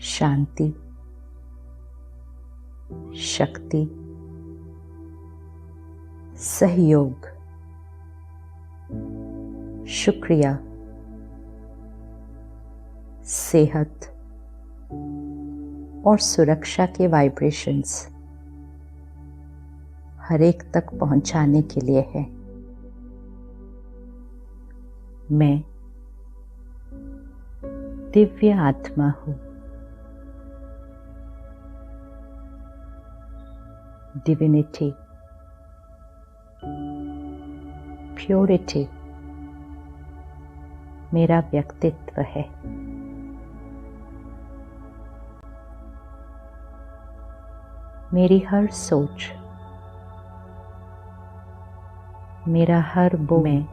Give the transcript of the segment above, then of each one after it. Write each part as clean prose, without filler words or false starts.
शांति, शक्ति, सहयोग, शुक्रिया, सेहत और सुरक्षा के वाइब्रेशंस हर एक तक पहुंचाने के लिए है। मैं दिव्य आत्मा हूँ। डिविनिटी, प्योरिटी मेरा व्यक्तित्व है। मेरी हर सोच, मेरा हर बोल में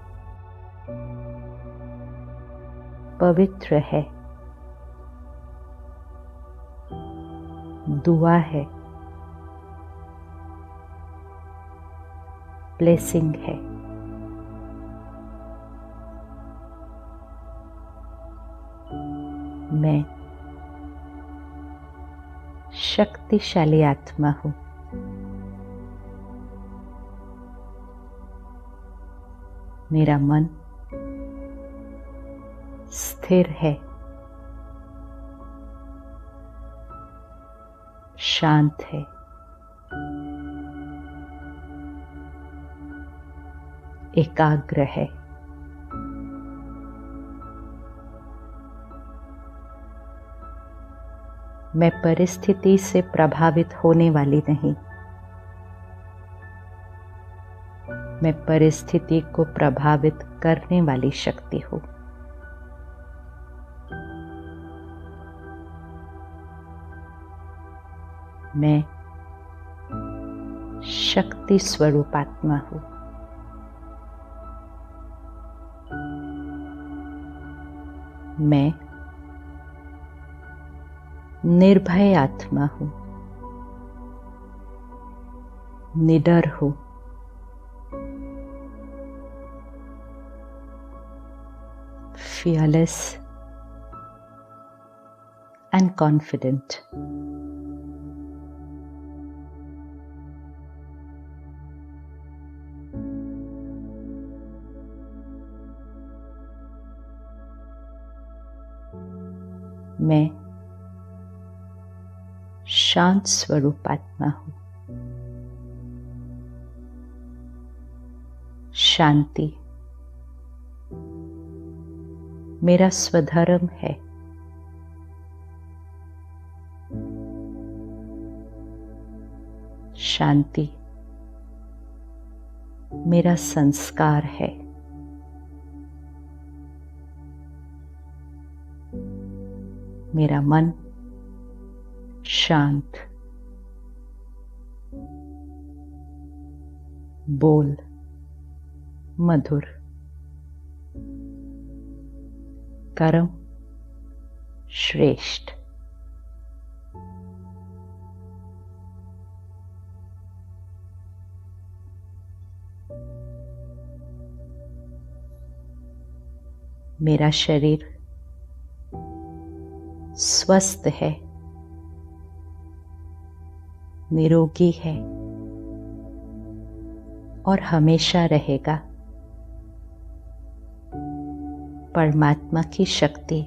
पवित्र है, दुआ है, ब्लेसिंग है। मैं शक्तिशाली आत्मा हूँ। मेरा मन स्थिर है, शांत है, एकाग्र है। मैं परिस्थिति से प्रभावित होने वाली नहीं, मैं परिस्थिति को प्रभावित करने वाली शक्ति हूँ। मैं शक्ति स्वरूप आत्मा हूँ। मैं निर्भय आत्मा हूँ, निडर हूँ। fearless and confident. मैं शांत स्वरूप आत्मा हूँ। शांति मेरा स्वधर्म है। शांति मेरा संस्कार है। मेरा मन शांत, बोल मधुर, कर्म श्रेष्ठ। मेरा शरीर स्वस्थ है, निरोगी है और हमेशा रहेगा। परमात्मा की शक्ति,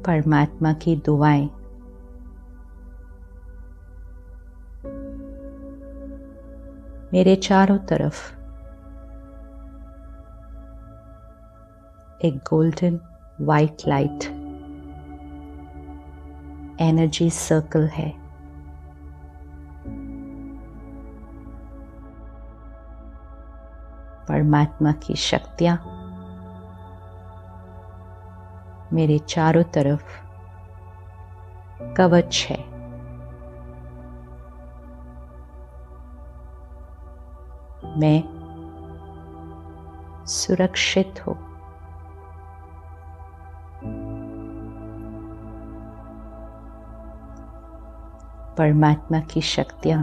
परमात्मा की दुआएं मेरे चारों तरफ एक golden white light energy circle है। परमात्मा की शक्तियां मेरे चारों तरफ कवच है। मैं सुरक्षित हूँ। परमात्मा की शक्तियां,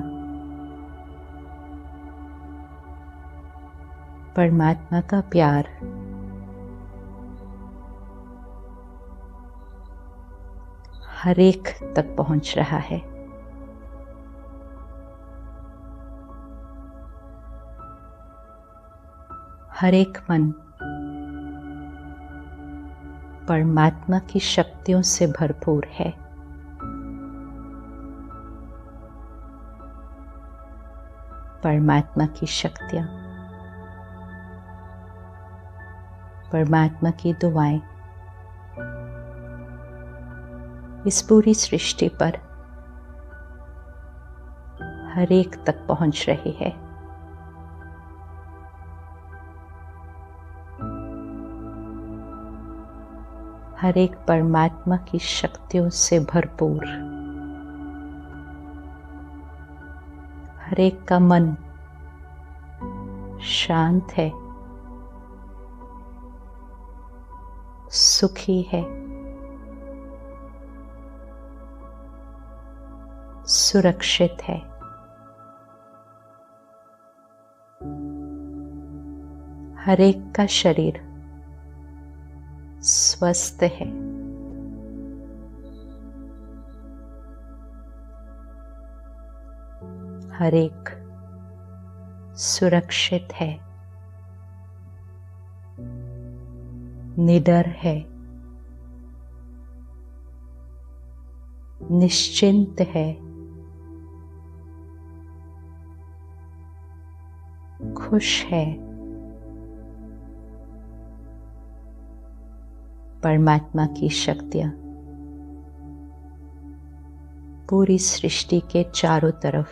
परमात्मा का प्यार हर एक तक पहुंच रहा है। हर एक मन परमात्मा की शक्तियों से भरपूर है। परमात्मा की शक्तियां, परमात्मा की दुआएं इस पूरी सृष्टि पर हर एक तक पहुंच रही है। हर एक परमात्मा की शक्तियों से भरपूर, हर एक का मन शांत है, सुखी है, सुरक्षित है। हर एक का शरीर स्वस्थ है। हर एक सुरक्षित है, निडर है, निश्चिंत है, खुश है। परमात्मा की शक्तियां पूरी सृष्टि के चारों तरफ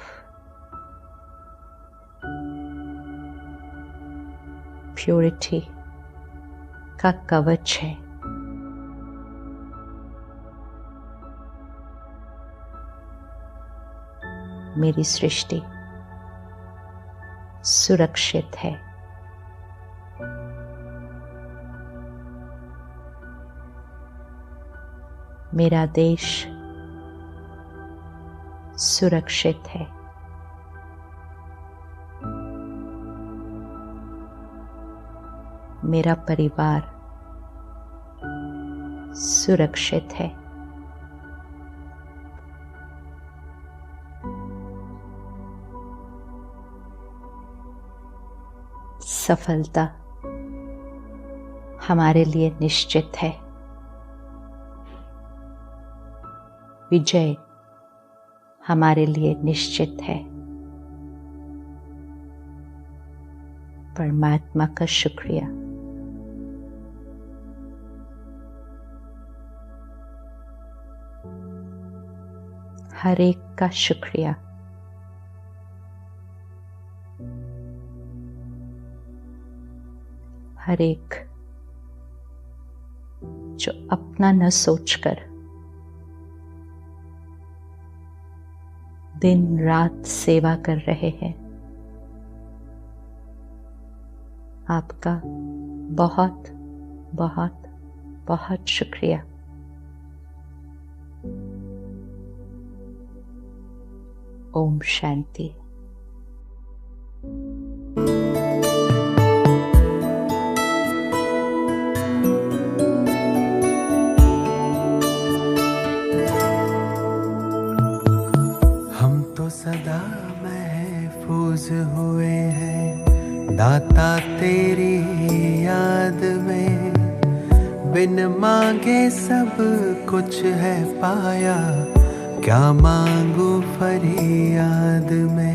प्योरिटी का कवच है। मेरी सृष्टि सुरक्षित है। मेरा देश सुरक्षित है। मेरा परिवार सुरक्षित है। सफलता हमारे लिए निश्चित है। विजय हमारे लिए निश्चित है। परमात्मा का शुक्रिया। हर एक का शुक्रिया। हर एक जो अपना न सोचकर दिन रात सेवा कर रहे हैं, आपका बहुत बहुत बहुत शुक्रिया। ओम शांति। हम तो सदा महफूज हुए हैं दाता तेरी याद में, बिन मांगे सब कुछ है पाया, क्या मांगू फरियाद में।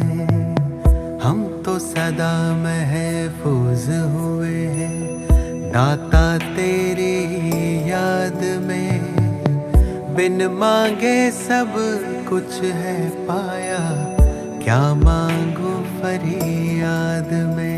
हम तो सदा महफूज हुए हैं दाता तेरी याद में, बिन मांगे सब कुछ है पाया, क्या मांगू फरियाद में।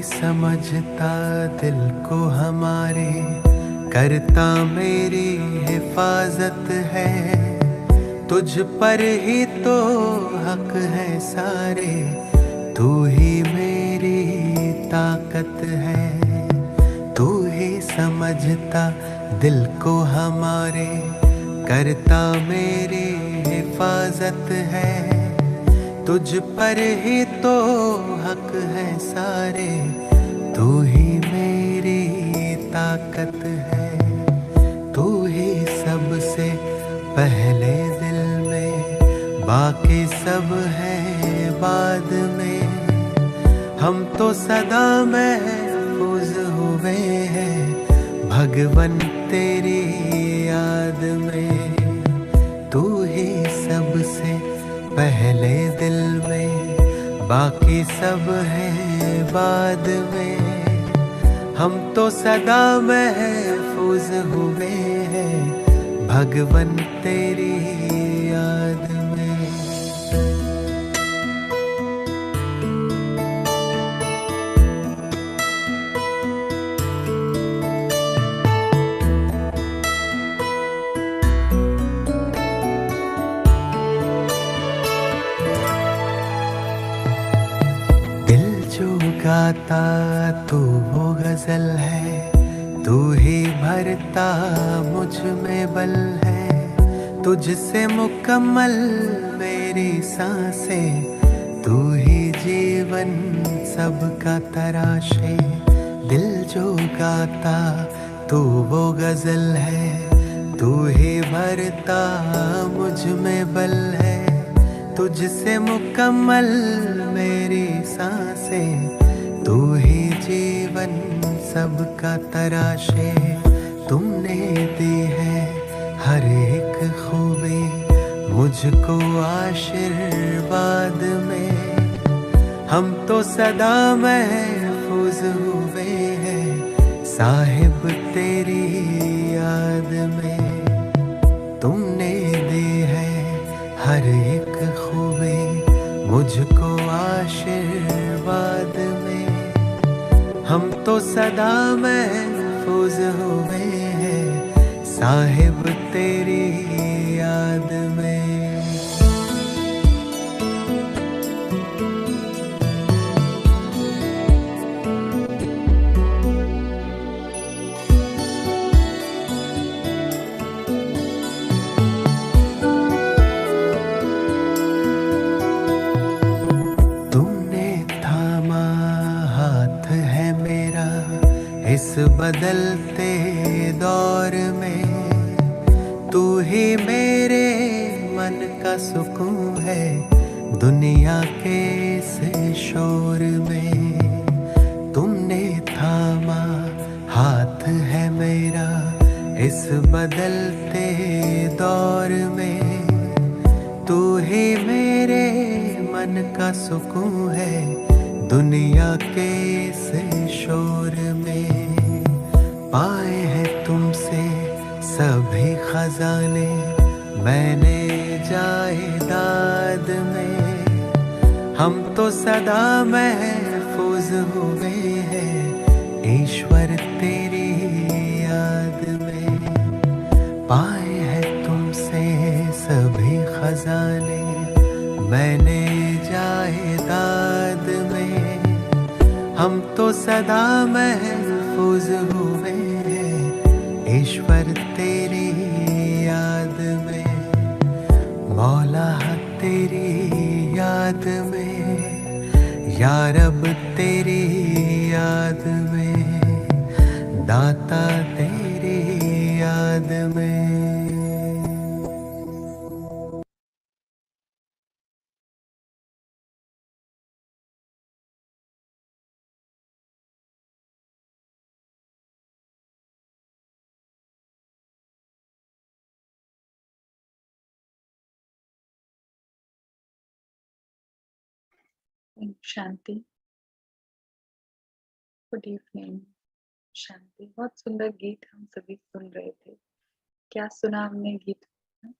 समझता दिल को हमारे, करता मेरी हिफाजत है, तुझ पर ही तो हक है सारे, तू ही मेरी ताकत है, तू ही समझता दिल को हमारे, करता मेरी हिफाजत है। तुझ पर ही तो हक है सारे, तू ही मेरी ताकत है। तू ही सबसे पहले दिल में, बाकी सब है बाद में। हम तो सदा महफूज हुए हैं भगवन तेरी याद में। तू ही सबसे पहले दिल में, बाकी सब है बाद में। हम तो सदा महफूज हुए हैं भगवन तेरी याद में। गाता तू वो गजल है, तू ही भरता मुझ में बल है। तुझसे मुकम्मल मेरी सांसें, तू ही जीवन सबका तराशे। दिल जो गाता तू वो गजल है, तू ही भरता मुझ में बल है। तुझसे मुकम्मल मेरी सांसें, तू ही जीवन सबका तराशे। तुमने दी है हर एक खूबी मुझको आशीर्वाद में। हम तो सदा महफूज हुए हैं साहिब तेरी याद में। तुमने दी है हर एक खूबी मुझको आशीर्वाद में। हम तो सदा महफूज हुए हैं साहिब तेरी याद में। इस बदलते दौर में, तू ही मेरे मन का सुकून है दुनिया के इस शोर में। तुमने थामा हाथ है मेरा इस बदलते दौर में। तू ही मेरे मन का सुकून है दुनिया के इस शोर में। पाए हैं तुमसे सभी खजाने मैंने जायदाद में। हम तो सदा महफूज हुए हैं ईश्वर तेरी याद में। पाए हैं तुमसे सभी खजाने मैंने जायदाद में। हम तो सदा महफूज हुए हैं ईश्वर तेरी याद में। मौला तेरी याद में, या रब तेरी याद में, दाता तेरी याद में। शांति। गुड इवनिंग शांति। बहुत सुंदर गीत हम सभी सुन रहे थे। क्या सुना हमने गीत में?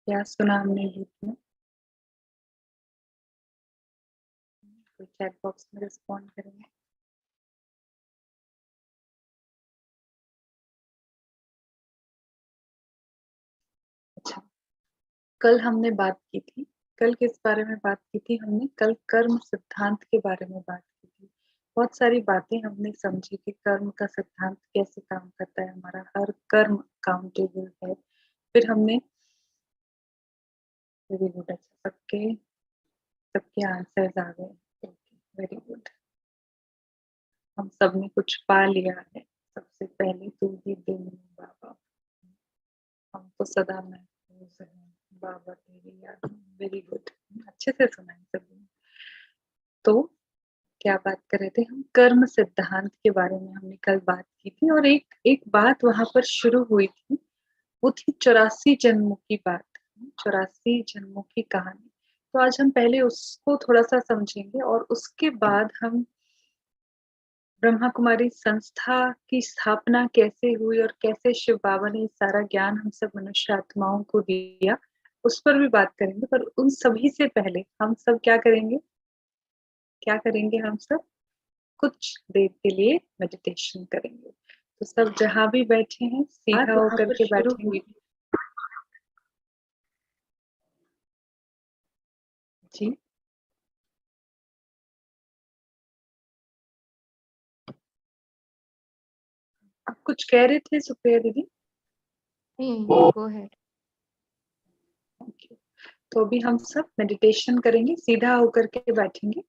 क्या सुना हमने गीत में? कोई चैट बॉक्स में रिस्पॉन्ड करेंगे? अच्छा, कल हमने बात की थी। कल किस बारे में बात की थी हमने? कल कर्म सिद्धांत के बारे में बात की थी। बहुत सारी बातें हमने समझी कि कर्म का सिद्धांत कैसे काम करता है, हमारा हर कर्म काउंटेबल है। फिर हमने वेरी गुड, अच्छा सबके सबके आंसर्स आ गए, वेरी गुड। हम सब ने कुछ पा लिया है। सबसे पहले तू ही दिन बाबा, हम तो सदा महफूज हैं बाबा तेरी याद में। वेरी गुड, अच्छे से सुना है सभी ने। तो क्या बात कर रहे थे हम? कर्म सिद्धांत के बारे में हमने कल बात की थी, और एक एक बात वहां पर शुरू हुई थी, वो थी 84 जन्मों की बात, 84 जन्मों की कहानी। तो आज हम पहले उसको थोड़ा सा समझेंगे, और उसके बाद हम ब्रह्मा कुमारी संस्था की स्थापना कैसे हुई और कैसे शिव बाबा ने सारा ज्ञान हम सब मनुष्य आत्माओं को दिया, उस पर भी बात करेंगे। पर उन सभी से पहले हम सब क्या करेंगे? क्या करेंगे हम सब? कुछ देर के लिए मेडिटेशन करेंगे। तो सब जहां भी बैठे हैं सीधा होकर के बैठेंगे। जी, आप कुछ कह रहे थे सुप्रिया दीदी? Go ahead. ओके, तो अभी हम सब मेडिटेशन करेंगे, सीधा होकर के बैठेंगे।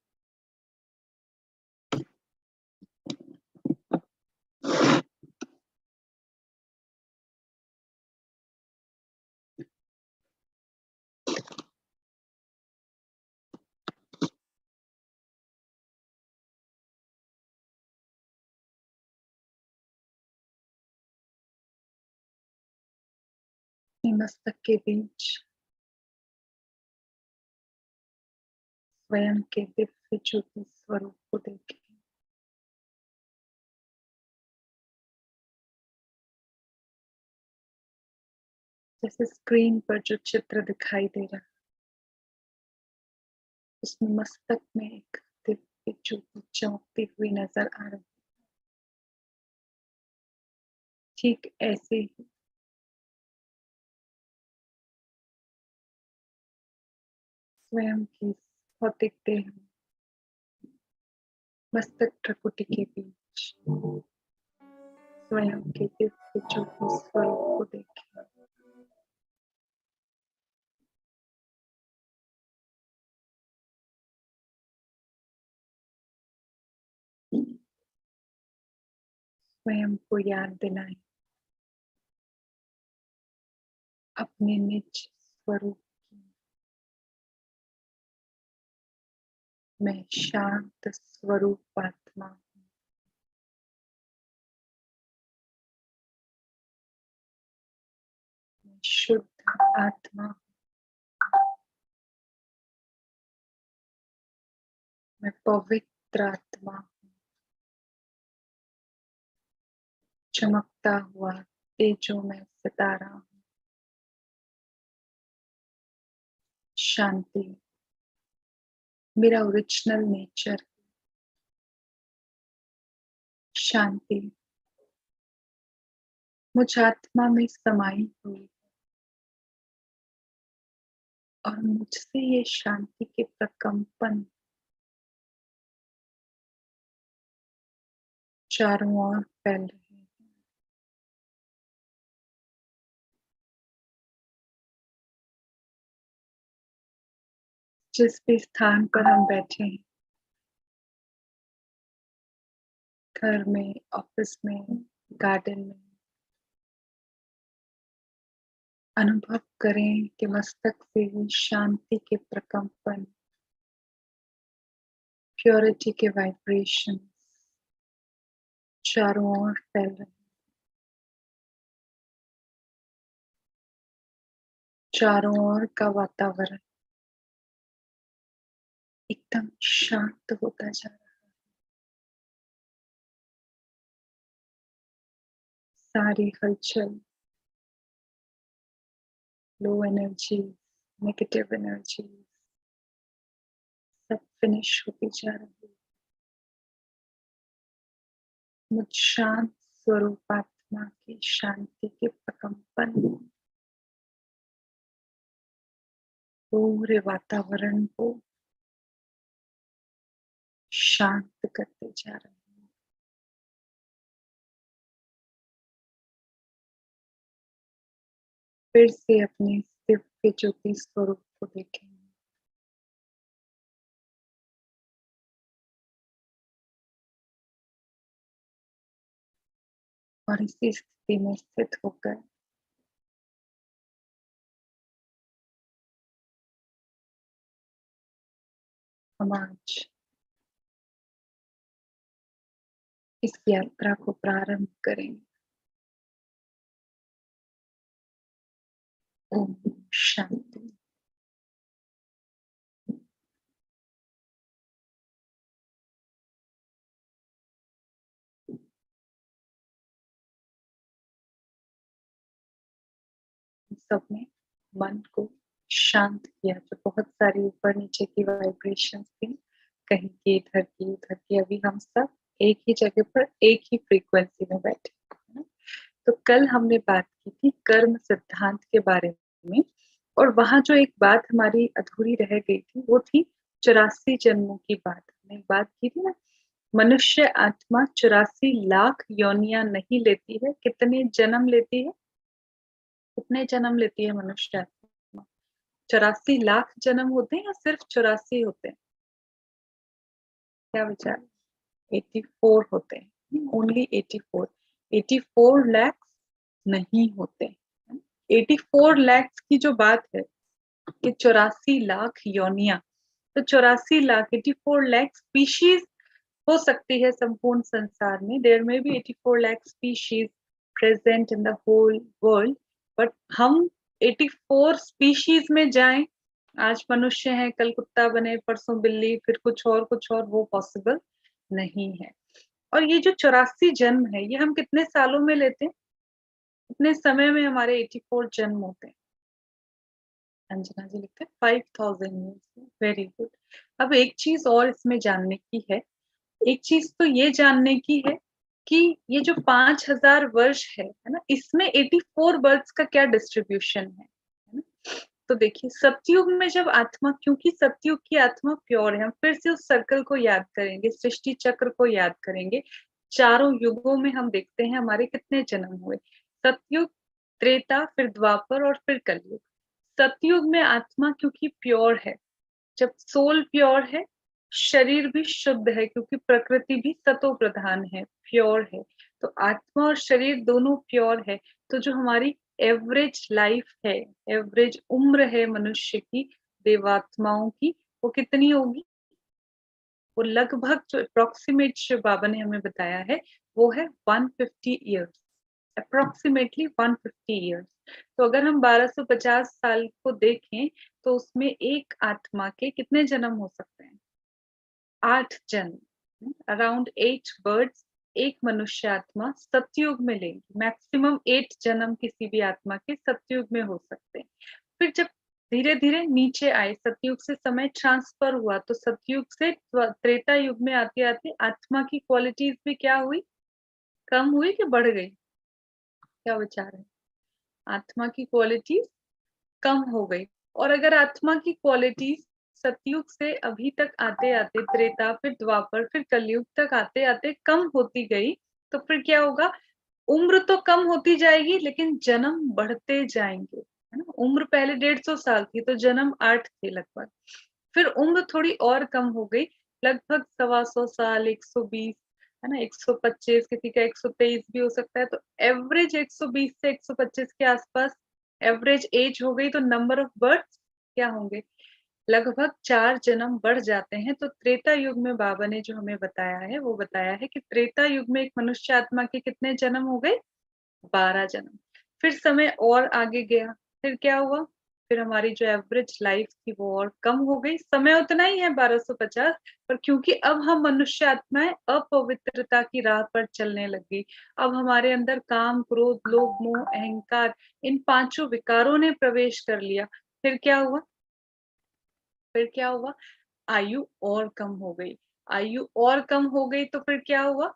अपने मस्तक के बीच स्वयं के दिव्य ज्योति स्वरूप को देखें। जैसे स्क्रीन पर जो चित्र दिखाई दे रहा है, उसमें मस्तक में एक दिव्य ज्योति चमकती हुई नजर आ रही है। ठीक ऐसे ही स्वयं की भौतिक देह में मस्तक प्रकृति के बीच स्वयं के दिव्य ज्योति स्वरूप को देखें। स्वयं को याद दिलाएं अपने निज स्वरूप की। मैं शांत स्वरूप आत्मा हूँ। मैं शुद्ध आत्मा हूँ। मैं पवित्र आत्मा हूँ। चमकता हुआ तेजो में सितारा हूँ। शांति मेरा ओरिजिनल नेचर। शांति मुझ आत्मा में समाई हुई, और मुझसे ये शांति के प्रकंपन चारों ओर फैल रहे हैं। जिस भी स्थान पर हम बैठे हैं, घर में, ऑफिस में, गार्डन में, अनुभव करें कि मस्तक से ही शांति के प्रकंपन, प्योरिटी के वाइब्रेशन चारों ओर फैल रहे हैं। चारों ओर का वातावरण एकदम शांत होता जा रहा है। सारी हलचल, लो एनर्जी, नेगेटिव एनर्जी सब फिनिश होती जा रही है। मुझ शांत स्वरूप आत्मा की शांति के प्रकंपन पूरे वातावरण को शांत करते जा रहे हैं। फिर से अपने दिव्य ज्योति स्वरूप को देखेंगे। और इसी स्थिति में स्थित होकर हम आज इस यात्रा को प्रारंभ करेंगे। ओम शांति। सबने मन को शांत किया। जो बहुत सारी ऊपर नीचे की वाइब्रेशंस थी, कहीं की इधर की उधर की, अभी हम सब एक ही जगह पर एक ही फ्रीक्वेंसी में बैठे है ना। तो कल हमने बात की थी कर्म सिद्धांत के बारे में, और वहां जो एक बात हमारी अधूरी रह गई थी वो थी 84 जन्मों की बात। हमने बात की थी ना, मनुष्य आत्मा 84 लाख योनियां नहीं लेती है। कितने जन्म लेती है? कितने जन्म लेती है मनुष्य आत्मा? 84 लाख जन्म होते हैं या सिर्फ 84 होते हैं? क्या विचार? 84 होते हैं, ओनली 84। 84 लाख नहीं होते। 84 लाख की जो बात है कि 84 लाख योनिया, तो 84 लाख 84 लाख स्पीशीज हो सकती है संपूर्ण संसार में। देयर में भी 84 lakh species present in the whole world, but हम 84 स्पीशीज में जाएं, आज मनुष्य है, कल कुत्ता बने, परसों बिल्ली, फिर कुछ और, वो पॉसिबल नहीं है। और ये जो 84 जन्म है, ये हम कितने सालों में लेते हैं? कितने समय में हमारे 84 जन्म होते हैं? अंजना जी लिखते हैं 5000 ईयर्स। Very good. अब एक चीज और इसमें जानने की है। एक चीज तो ये जानने की है कि ये जो 5000 वर्ष है ना, इसमें 84 बर्ड्स का क्या डिस्ट्रीब्यूशन है ना। तो देखिए, सतयुग में जब आत्मा, क्योंकि सतयुग की आत्मा प्योर है, हम फिर से उस सर्कल को याद करेंगे, सृष्टि चक्र को याद करेंगे। चारों युगों में हम देखते हैं हमारे कितने जन्म हुए। सतयुग, त्रेता, फिर द्वापर और फिर कलयुग। सतयुग में आत्मा क्योंकि प्योर है, जब सोल प्योर है, शरीर भी शुद्ध है, क्योंकि प्रकृति भी सतो प्रधान है, प्योर है। तो आत्मा और शरीर दोनों प्योर है। तो जो हमारी एवरेज लाइफ है, एवरेज उम्र है मनुष्य की, देवात्माओं की, वो कितनी होगी? वो लगभग, जो अप्रोक्सीमेट शिव बाबा ने हमें बताया है, वो है 150 ईयर्स, अप्रोक्सीमेटली 150 ईयर्स। तो अगर हम 1250 साल को देखें, तो उसमें एक आत्मा के कितने जन्म हो सकते हैं? 8 जन्म। अराउंड 8 बर्ड्स एक मनुष्य आत्मा सतयुग में लेंगी। मैक्सिमम 8 जन्म किसी भी आत्मा के सतयुग में हो सकते हैं। फिर जब धीरे धीरे नीचे आए, सतयुग से समय ट्रांसफर हुआ, तो सतयुग से त्रेता युग में आते आते आत्मा की क्वालिटीज भी क्या हुई? कम हुई कि बढ़ गई? क्या विचार है? आत्मा की क्वालिटी कम हो गई। और अगर आत्मा की क्वालिटी सतयुग से अभी तक आते आते, त्रेता, फिर द्वापर, फिर कलयुग तक आते आते कम होती गई, तो फिर क्या होगा? उम्र तो कम होती जाएगी, लेकिन जन्म बढ़ते जाएंगे, है ना। उम्र पहले 150 साल थी, तो जन्म 8 थे लगभग। फिर उम्र थोड़ी और कम हो गई, लगभग 125 साल, 120, है ना, 125, किसी का 123 भी हो सकता है। तो एवरेज 120 से 125 के आसपास एवरेज एज हो गई। तो नंबर ऑफ बर्थ क्या होंगे? लगभग 4 जन्म बढ़ जाते हैं। तो त्रेता युग में बाबा ने जो हमें बताया है, वो बताया है कि त्रेता युग में एक मनुष्य आत्मा के कितने जन्म हो गए? 12 जन्म। फिर समय और आगे गया, फिर क्या हुआ? फिर हमारी जो एवरेज लाइफ थी वो और कम हो गई। समय उतना ही है 1250, पर क्योंकि अब हम मनुष्य आत्माएं अपवित्रता की राह पर चलने लग गई, अब हमारे अंदर काम, क्रोध, लोभ, मोह, अहंकार, इन पांचों विकारों ने प्रवेश कर लिया। फिर क्या हुआ? फिर क्या हुआ? आयु और कम हो गई। आयु और कम हो गई तो फिर क्या हुआ?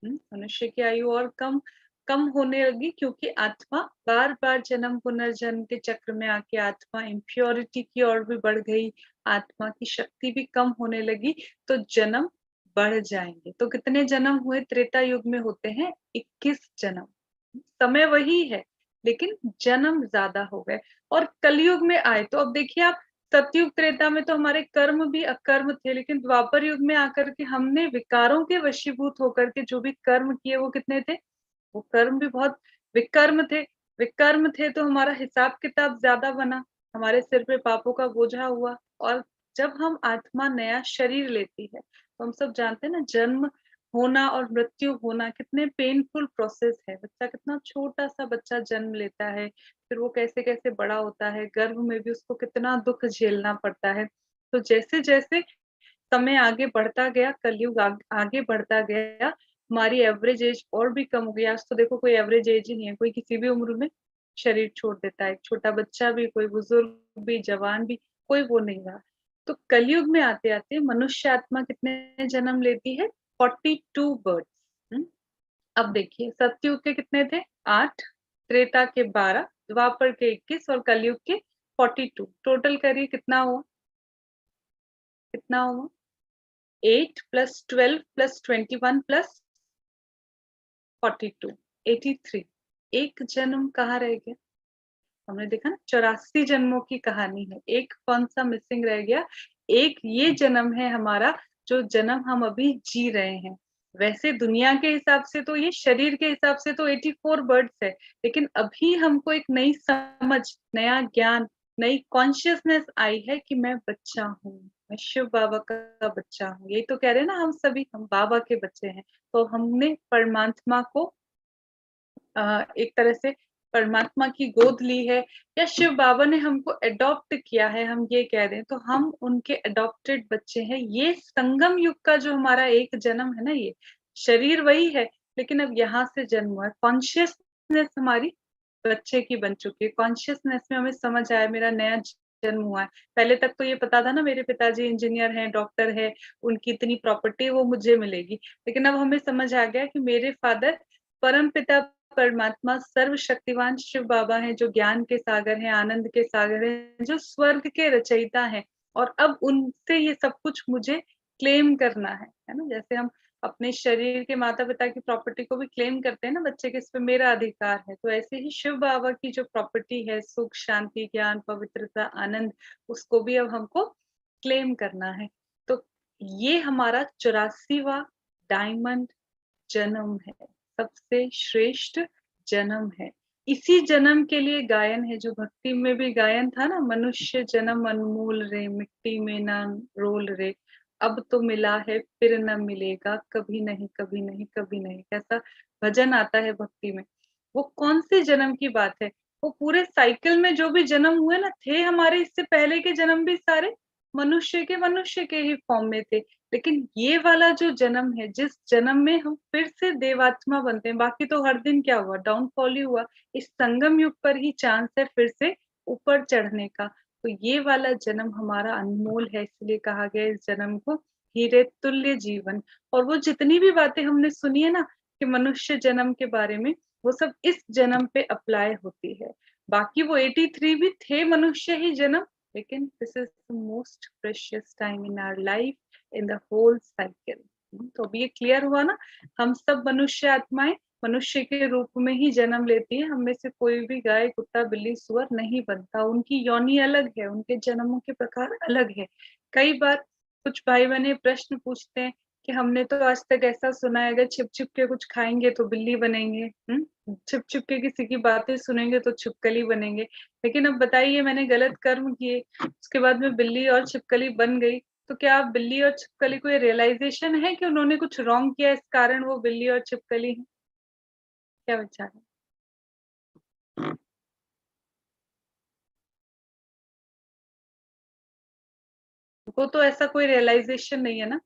मनुष्य की आयु और कम कम होने लगी, क्योंकि आत्मा बार बार जन्म पुनर्जन्म के चक्र में आके आत्मा इम्प्योरिटी की ओर भी बढ़ गई, आत्मा की शक्ति भी कम होने लगी। तो जन्म बढ़ जाएंगे। तो कितने जन्म हुए त्रेता युग में होते हैं? 21 जन्म। समय वही है लेकिन जन्म ज्यादा हो गए। और कलयुग में आए तो अब देखिए आप, सतयुग त्रेता में तो हमारे कर्म भी अकर्म थे, लेकिन द्वापर युग में आकर के हमने विकारों के वशीभूत होकर के जो भी कर्म किए वो कितने थे? वो कर्म भी बहुत विकर्म थे। विकर्म थे तो हमारा हिसाब किताब ज्यादा बना, हमारे सिर पे पापों का बोझा हुआ। और जब हम आत्मा नया शरीर लेती है तो हम सब जानते हैं ना, जन्म होना और मृत्यु होना कितने पेनफुल प्रोसेस है। बच्चा, कितना छोटा सा बच्चा जन्म लेता है, फिर वो कैसे कैसे बड़ा होता है, गर्भ में भी उसको कितना दुख झेलना पड़ता है। तो जैसे जैसे समय आगे बढ़ता गया, कलयुग आगे बढ़ता गया, हमारी एवरेज एज और भी कम हो गई। आज तो देखो कोई एवरेज एज ही नहीं है, कोई किसी भी उम्र में शरीर छोड़ देता है, छोटा बच्चा भी, कोई बुजुर्ग भी, जवान भी, कोई वो नहीं रहा। तो कलयुग में आते आते मनुष्य आत्मा कितने जन्म लेती है? 42 बर्थ। अब देखिए, सतयुग के कितने थे? 8, त्रेता के 12, द्वापर के 21 और कलयुग के 42। टोटल करिए कितना हुआ? कितना हुआ? 8 प्लस 12 प्लस 21 प्लस 42, 83। एक जन्म कहाँ रह गया? हमने देखा ना, 84 जन्मों की कहानी है, एक कौन सा मिसिंग रह गया? एक ये जन्म है हमारा, जो जन्म हम अभी जी रहे हैं। वैसे दुनिया के हिसाब से तो, ये शरीर के हिसाब से तो 84 बर्ड्स है, लेकिन अभी हमको एक नई समझ, नया ज्ञान, नई कॉन्शियसनेस आई है कि मैं बच्चा हूँ, मैं शिव बाबा का बच्चा हूँ। यही तो कह रहे हैं ना, हम सभी हम बाबा के बच्चे हैं। तो हमने परमात्मा को एक तरह से परमात्मा की गोद ली है, या शिव बाबा ने हमको अडॉप्ट किया है, हम ये कह दें तो हम उनके अडॉप्टेड बच्चे हैं। ये संगम युग का जो हमारा एक जन्म है ना, ये शरीर वही है, लेकिन अब यहाँ से जन्म हुआ है। कॉन्शियसनेस हमारी बच्चे की बन चुकी है। कॉन्शियसनेस में हमें समझ आया मेरा नया जन्म हुआ है। पहले तक तो ये पता था ना, मेरे पिताजी इंजीनियर हैं, डॉक्टर है, उनकी इतनी प्रॉपर्टी वो मुझे मिलेगी। लेकिन अब हमें समझ आ गया कि मेरे फादर परम पिता परमात्मा सर्वशक्तिवान शिव बाबा हैं, जो ज्ञान के सागर हैं, आनंद के सागर हैं, जो स्वर्ग के रचयिता हैं। और अब उनसे ये सब कुछ मुझे क्लेम करना है ना। जैसे हम अपने शरीर के माता पिता की प्रॉपर्टी को भी क्लेम करते हैं ना बच्चे के, इस पे मेरा अधिकार है, तो ऐसे ही शिव बाबा की जो प्रॉपर्टी है, सुख, शांति, ज्ञान, पवित्रता, आनंद, उसको भी अब हमको क्लेम करना है। तो ये हमारा 84वां डायमंड जन्म है, सबसे श्रेष्ठ जन्म है। इसी जन्म के लिए गायन है, जो भक्ति में भी गायन था ना, मनुष्य जन्म अनमोल रे, मिट्टी में ना रोल रे, अब तो मिला है फिर न मिलेगा, कभी नहीं कभी नहीं कभी नहीं। कैसा भजन आता है भक्ति में। वो कौन से जन्म की बात है? वो पूरे साइकिल में जो भी जन्म हुए ना, थे हमारे इससे पहले के जन्म भी सारे मनुष्य के ही फॉर्म में थे। लेकिन ये वाला जो जन्म है, जिस जन्म में हम फिर से देवात्मा बनते हैं, बाकी तो हर दिन क्या हुआ? डाउनफॉल ही हुआ। इस संगम युग पर ही चांस है फिर से ऊपर चढ़ने का। तो ये वाला जन्म हमारा अनमोल है, इसलिए कहा गया इस जन्म को हीरे तुल्य जीवन। और वो जितनी भी बातें हमने सुनी है ना कि मनुष्य जन्म के बारे में, वो सब इस जन्म पे अप्लाई होती है। बाकी वो 83 भी थे मनुष्य ही जन्म, लेकिन this is the most precious time in our life, in the whole cycle. तो अभी ये क्लियर हुआ ना, हम सब मनुष्य आत्माएं मनुष्य के रूप में ही जन्म लेती है। हम में से कोई भी गाय, कुत्ता, बिल्ली, सुअर नहीं बनता। उनकी योनि अलग है, उनके जन्मों के प्रकार अलग है। कई बार कुछ भाई बहने प्रश्न पूछते हैं कि हमने तो आज तक ऐसा सुना है, अगर छिप छिप के कुछ खाएंगे तो बिल्ली बनेंगे, छिप छिप के किसी की बातें सुनेंगे तो छिपकली बनेंगे। लेकिन अब बताइए, मैंने गलत कर्म किए, उसके बाद में बिल्ली और छिपकली बन गई, तो क्या आप बिल्ली और छिपकली को ये रियलाइजेशन है कि उन्होंने कुछ रॉन्ग किया, इस कारण वो बिल्ली और छिपकली है? क्या विचार है? वो तो ऐसा कोई रियलाइजेशन नहीं है ना।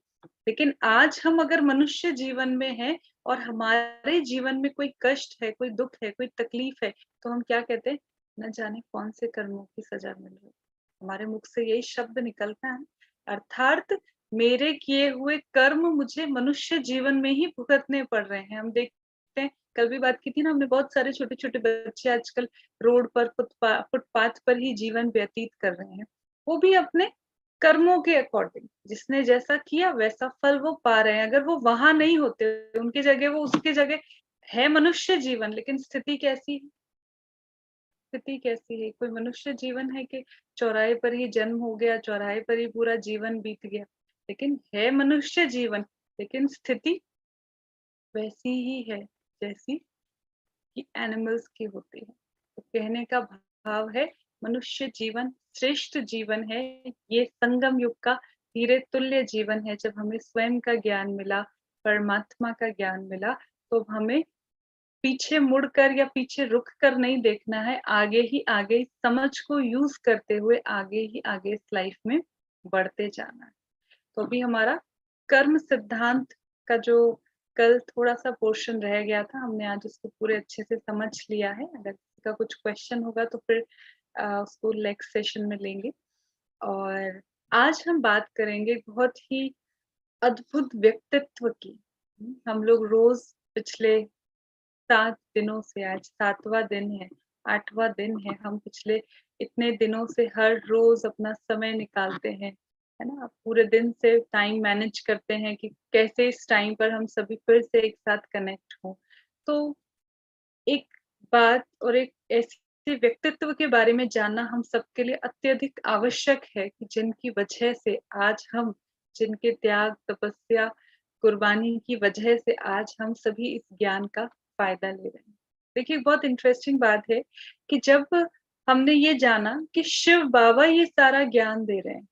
लेकिन आज हम अगर मनुष्य जीवन में हैं और हमारे जीवन में कोई कष्ट है, कोई दुख है, कोई तकलीफ है, तो हम क्या कहते हैं? न जाने कौन से कर्मों की सजा मिल रही है। हमारे मुख से यही शब्द निकलता है, अर्थात मेरे किए हुए कर्म मुझे मनुष्य जीवन में ही भुगतने पड़ रहे हैं। हम देखते हैं, कल भी बात की थी ना हमने, बहुत सारे छोटे छोटे बच्चे आजकल रोड पर, फुटपाथ पर ही जीवन व्यतीत कर रहे हैं। वो भी अपने कर्मों के अकॉर्डिंग, जिसने जैसा किया वैसा फल वो पा रहे हैं। अगर वो वहां नहीं होते, उनकी जगह वो, उसकी जगह है मनुष्य जीवन, लेकिन स्थिति कैसी है? स्थिति कैसी है? कोई मनुष्य जीवन है कि चौराहे पर ही जन्म हो गया, चौराहे पर ही पूरा जीवन बीत गया, लेकिन है मनुष्य जीवन, लेकिन स्थिति वैसी ही है जैसी कि एनिमल्स की होती है। तो कहने का भाव है, मनुष्य जीवन श्रेष्ठ जीवन है। ये संगम युग का हीरे तुल्य जीवन है। जब हमें स्वयं का ज्ञान मिला, परमात्मा का ज्ञान मिला, तो हमें पीछे मुड़कर या पीछे रुक कर नहीं देखना है, आगे ही आगे समझ को यूज करते हुए आगे ही आगे इस लाइफ में बढ़ते जाना है। तो अभी हमारा कर्म सिद्धांत का जो कल थोड़ा सा पोर्शन रह गया था, हमने आज उसको पूरे अच्छे से समझ लिया है। अगर किसी का कुछ क्वेश्चन होगा तो फिर उसको नेक्स्ट सेशन में लेंगे। और आज हम बात करेंगे बहुत ही अद्भुत व्यक्तित्व की। हम लोग रोज पिछले 7 दिनों से, आज 7वां दिन है, 8वां दिन है, हम पिछले इतने दिनों से हर रोज अपना समय निकालते हैं, है ना? पूरे दिन से टाइम मैनेज करते हैं कि कैसे इस टाइम पर हम सभी फिर से एक साथ कनेक्ट हों। तो एक बात और एक ऐसे व्यक्तित्व के बारे में जानना हम सबके लिए अत्यधिक आवश्यक है कि जिनकी वजह से आज हम, जिनके त्याग, तपस्या, कुर्बानी की वजह से आज हम सभी इस ज्ञान का फायदा ले रहे हैं। देखिए, बहुत इंटरेस्टिंग बात है कि जब हमने ये जाना कि शिव बाबा ये सारा ज्ञान दे रहे हैं,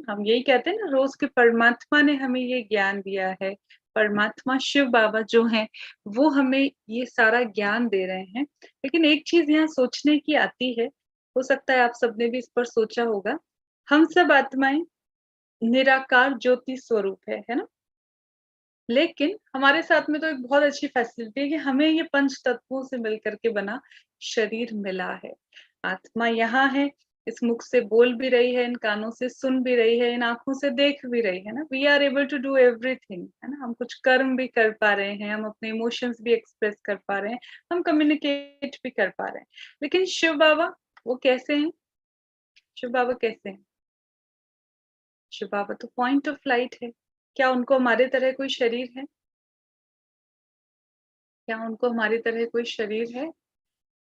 हम यही कहते हैं ना रोज कि परमात्मा ने हमें ये ज्ञान दिया है, परमात्मा शिव बाबा जो हैं वो हमें ये सारा ज्ञान दे रहे हैं। लेकिन एक चीज यहाँ सोचने की आती है, हो सकता है आप सबने भी इस पर सोचा होगा, हम सब आत्माएं निराकार ज्योति स्वरूप है ना? लेकिन हमारे साथ में तो एक बहुत अच्छी फैसिलिटी है कि हमें ये पंच तत्वों से मिलकर के बना शरीर मिला है। आत्मा यहाँ है, इस मुख से बोल भी रही है, इन कानों से सुन भी रही है, इन आंखों से देख भी रही है ना। We are able to do everything, है ना? हम कुछ कर्म भी कर पा रहे हैं, हम अपने इमोशंस भी एक्सप्रेस कर पा रहे हैं, हम कम्युनिकेट भी कर पा रहे हैं। लेकिन शिव बाबा वो कैसे हैं? शिव बाबा कैसे हैं? शिव बाबा तो पॉइंट ऑफ लाइट है। क्या उनको हमारे तरह कोई शरीर है? क्या उनको हमारी तरह कोई शरीर है?